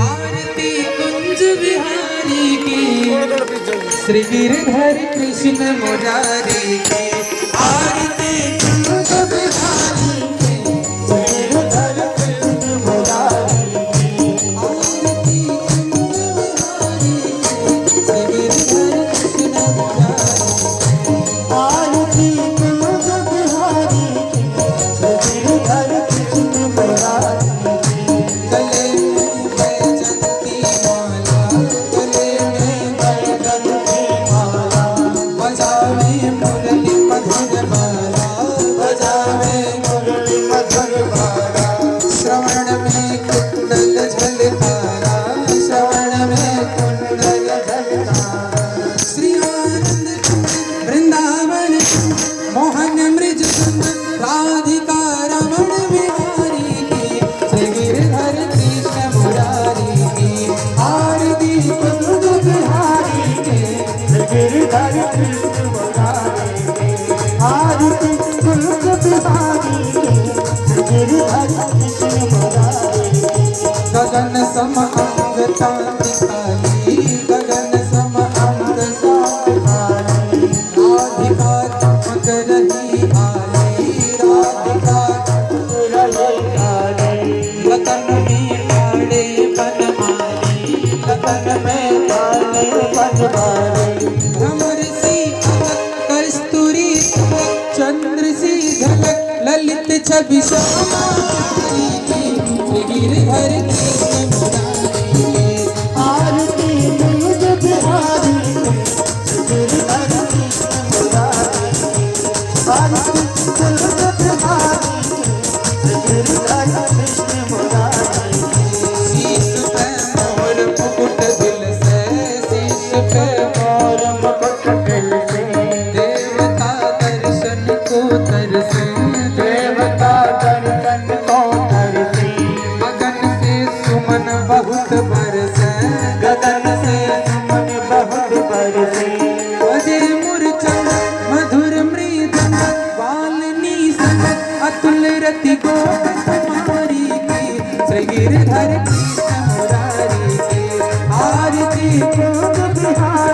आरती कुंज बिहारी की, श्री गिरधर कृष्ण मुरारी की। आरती कुंज बिहारी की, श्री गिरधर कृष्ण मुरारी की। आरती कुंज बिहारी की, श्री गिरधर कृष्ण मुरारी की। आरती कुंज बिहारी की, श्री गिरधर कृष्ण मुरारी की। गले में बैजंती माला, गले में बैजंती माला, बजावे मुरली मधुर माला, बजावे मुरली मधुर माला। श्रवण में कुंडल झलकारा, श्रवण में कुंडल झलकारा। श्री आनंद कुंज वृंदावन मोहन मृज राधिका रमण बिहारी की, श्री गिरधर कृष्ण मुरारी की। आरती कुंज बिहारी की, श्री गिरधर कृष्ण मुरारी की। आरती कुंज बिहारी की, श्री गिरधर कृष्ण मुरारी की। गगन सम अंग कांति काली, गगन सम अंग कांति काली। राधिका चमक रही आली, राधिका चमक रही आली। लतन में पाड़े बनमाली, लतन में पाड़े बनमाली। भ्रमर सी अलक कस्तूरी तिलक, चंद्र सी झलक ललित छवि श्यामा की, श्री गिरधर कृष्ण मुरारी की। आरती कुंज बिहारी की, श्री गिरधर कृष्ण मुरारी की। आरती कुंज बिहारी की, श्री गिरधर कृष्ण मुरारी की। शीश पे मोर मुकुट दिल से, शीश पे मोर मुकुट दिल से। देवता दर्शन को तरसे, देवता दर्शन को तरसे। गगन से सुमन बहुत बरसे, गगन से सुमन बहुत बरसे। बजे मूर्छन मधुर मृदंग, वाल्नी संग अतुल रति गोप कुमारी की, श्री गिरधर कृष्ण मुरारी की। आरती कुंज बिहारी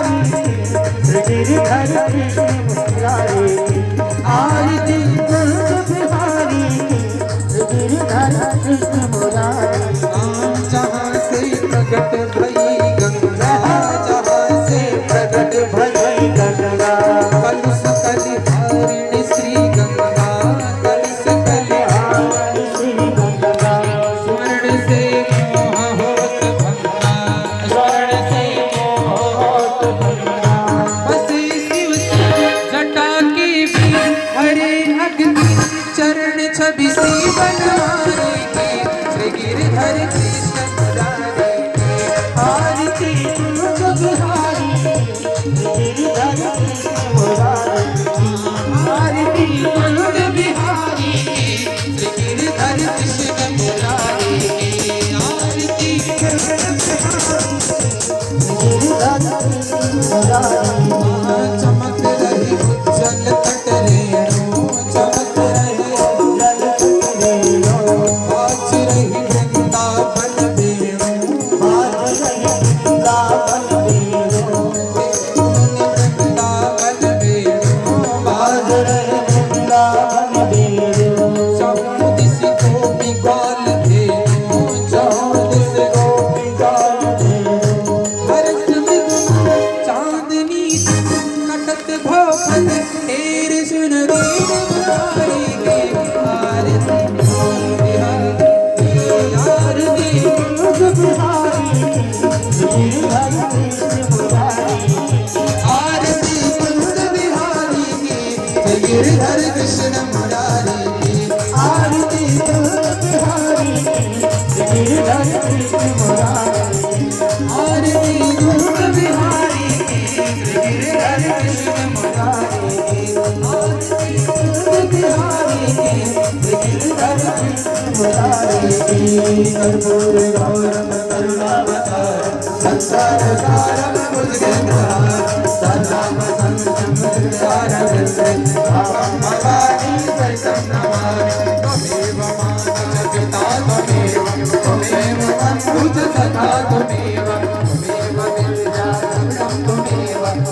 चमक रही उज्जल तट रेणु चमक रहे बाज रही वृंदावन वेणु वृंदावन वेणु बाज रहे वृंदावन वेणु चौदिस गोपी ग्वाल धेनु चौदिस गोपी ग्वाल धेनु हर्ष में चांदनी कटत भवन तेर सुन दीन मुरारी के आरती आरती आरती कुंज बिहारी की गिरधर कृष्ण मुरारी की आरती कुंज बिहारी गिरधर कृष्ण मुरारी आरती कुंज बिहारी गिरधर कृष्ण मुरारी आरती कुंज बिहारी गिरधर कृष्ण मुरारी कर्पूर गौरम करुणावतार संसार सारम भुजगेन्द्रहार सदा वसंतम हृदयारविंदे भावं भवानी सहितं नमामि त्वमेव माता च पिता त्वमेव बन्धु च सखा त्वमेव विद्या सर्वं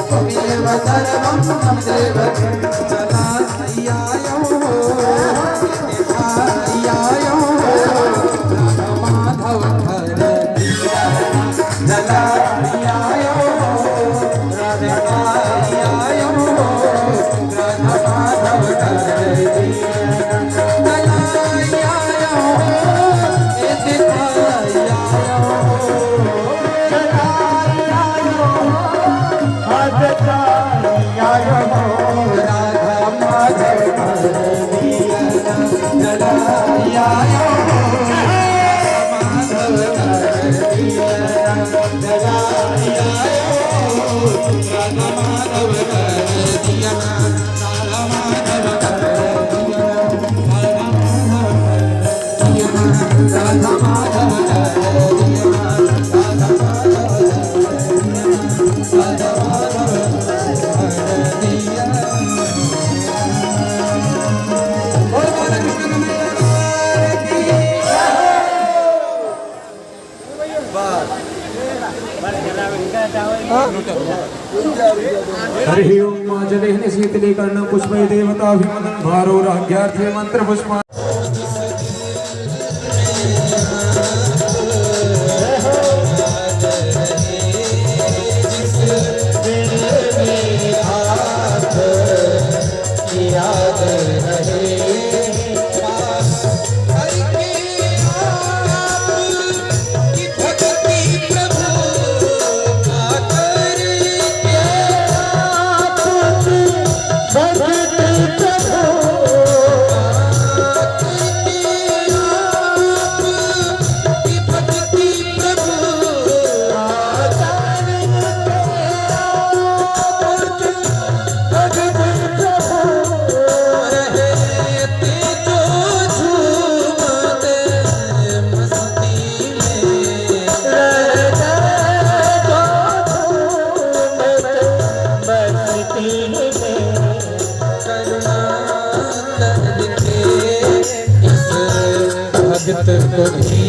त्वमेव सर्वं मम देव चला सय्यायो आयायो माधव हर जला आयो राधा आयो राधा माधव कर जला आयो ए देखा आयो जला आयो राधा आयो राधा माधव कर जला आयो हरि ओम जलेन शीतले कर्ण पुष्पे देवता विमदन भारो राज्ञार्थे मंत्र पुष्पा याद रहे भगत को भी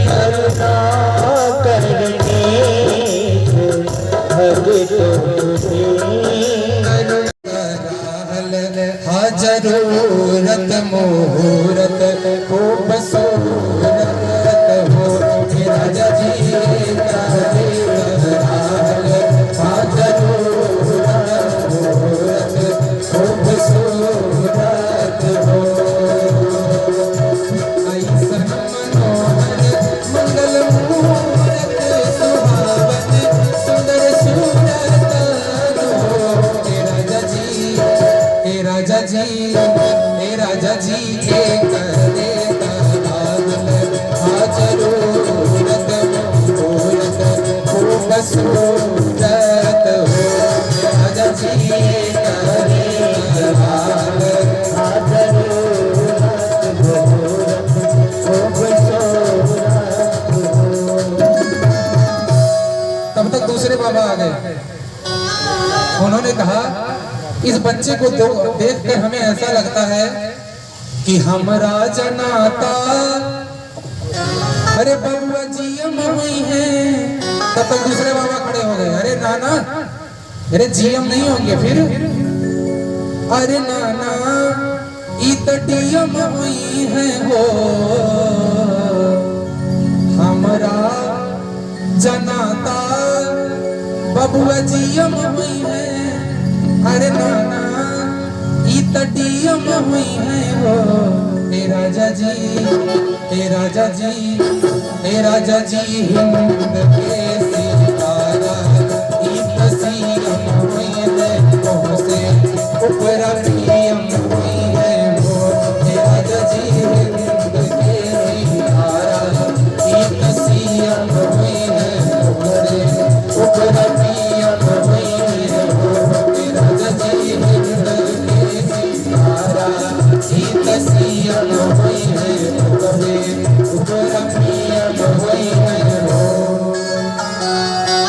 करुणा करके भगत हाँ जरूरत मुहूर्त खूब सूरत हो राजा जी हाँ जरूरत मुहूर्त खूब सूरत हो राजा जी आ गए। उन्होंने कहा इस बच्चे को देखकर हमें ऐसा लगता है कि हमारा जनाता अरे बबुआ जी हुई है। तब तक दूसरे बाबा खड़े हो गए। अरे नाना, अरे जीएम नहीं होंगे फिर? अरे नाना डीएम हुई है हो, हमारा जनाता बबुआ जीएम हुई है। अरे नाना डीएम हुई है हो। हे राजा जी, हे राजा जी, हे राजा जी हिंद के सितारा सीएम हुई है हो से ऊपर पीएम हुई है वो। हे राजा जी हिंद के सितारा सीएम हुई है हो से ऊपर पीएम हुई है हो। हे राजा जी हिंद के सितारा सीएम हुई है हो से ऊपर पीएम हुई है हो।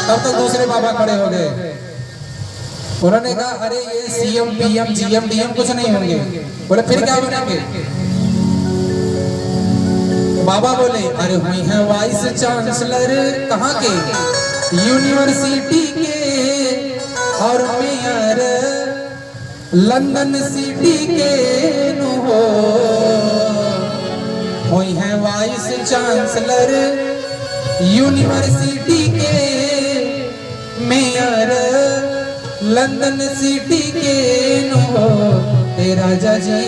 तब तक दूसरे बाबा खड़े हो गए। उन्होंने कहा अरे ये सीएम पीएम जीएम डीएम कुछ नहीं होंगे। बोले फिर क्या बनेंगे? बाबा बोले अरे हुई है वाइस चांसलर कहाँ के? यूनिवर्सिटी के और मेयर लंदन सिटी के नु हो। हुई है वाइस चांसलर यूनिवर्सिटी के, मेयर लंदन सिटी के नु हो। हे राजा जी,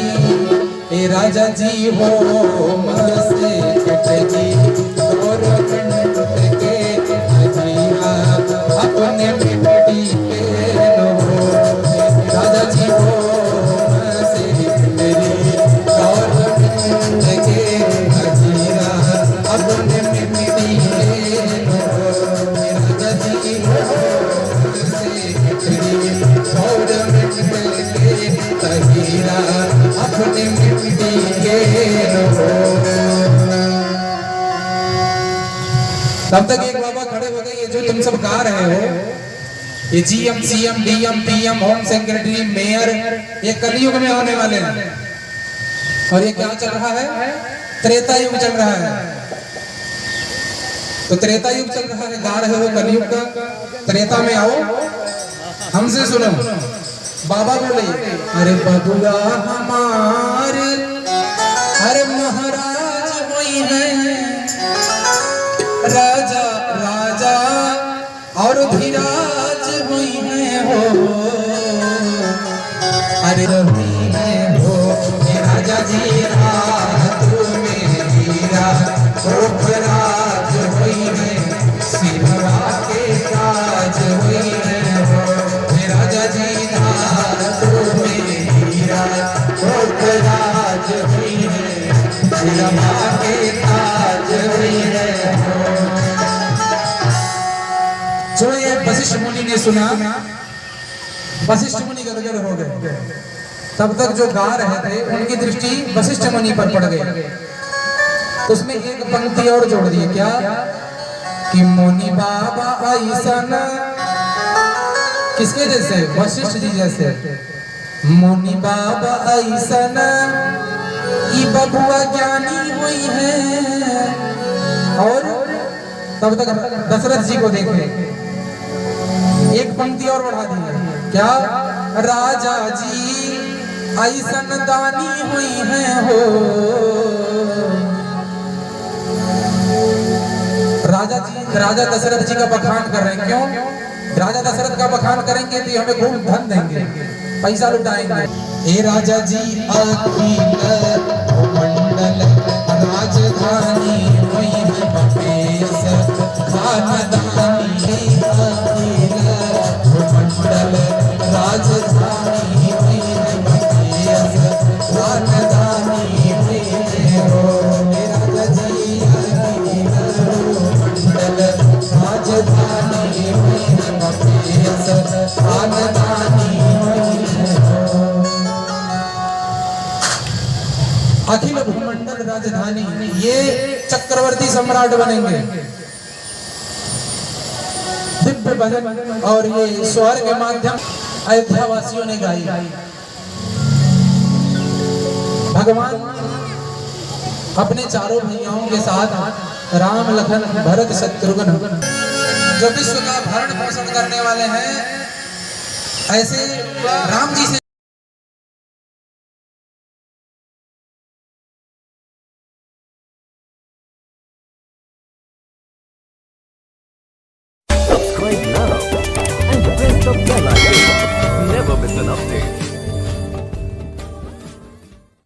हे राजा जी हो मसे कटगी और कंठ के भैया अपने बेटी के नु हो। राजा जी हो मसे कटगी और कंठ के भैया अपने बेटी के नु हो। राजा जी हो अपने मिट्टी के तब तक एक बाबा खड़े हो गए। ये जो तुम सब गा रहे हो ये GM CM DM PM home secretary mayor ये कलयुग में होने वाले हैं। और ये क्या चल रहा है? त्रेता युग चल रहा है। तो त्रेता युग चल रहा है, गा रहे हो कलयुग का। त्रेता में आओ, हमसे सुनो। बाबा बोले अरे बबुआ हमारे अरे महाराज वही है, राजा राजा और धीराज वही है हो। अरे रवि है हो राजा जी रात में हीरा राज वही है, सिरवा के ताज वही है हो। राजा जी रात में हीरा राज वही है, सिरवा के ताज वही है हो। जो ये वशिष्ठ मुनि ने सुना, वशिष्ठ मुनि गदगद हो गए। तब तक जो गा रहे थे उनकी दृष्टि वशिष्ठ मुनि पर पड़ गई। तो उसमें एक पंक्ति और जोड़ दी, क्या कि मुनि बाबा ऐसा न, किसके जैसे? वशिष्ठ जी जैसे। मुनि बाबा ऐसा न ई बबुआ ज्ञानी हुई है। और तब तक दशरथ जी को देखे एक पंक्ति और बढ़ा दी, क्या राजा जी ऐसन दानी हुई है हो। राजा जी, राजा दशरथ जी का बखान कर रहे हैं। क्यों? राजा दशरथ का बखान करेंगे तो हमें खूब धन देंगे, पैसा लुटाएंगे। हे राजा जी अखिल मंडल राजधानी हुई है बपेश खानदानी। अखिल मंडल राजधानी हुई है बपेश खानदानी हुई है हो। राजा जी अखिल मंडल राजधानी हुई है बपेश खानदानी हुई है हो। अखिल भूमंडल राजधानी, ये चक्रवर्ती सम्राट बनेंगे, दिव्य भजन और ये स्वर के माध्यम अयोध्या वासियों ने गाई। भगवान अपने चारों भैयाओं के साथ राम लखन भरत शत्रुघ्न जो विश्व का भरण पोषण करने वाले हैं, ऐसे राम जी से Subscribe now and press the bell icon. Never miss an update.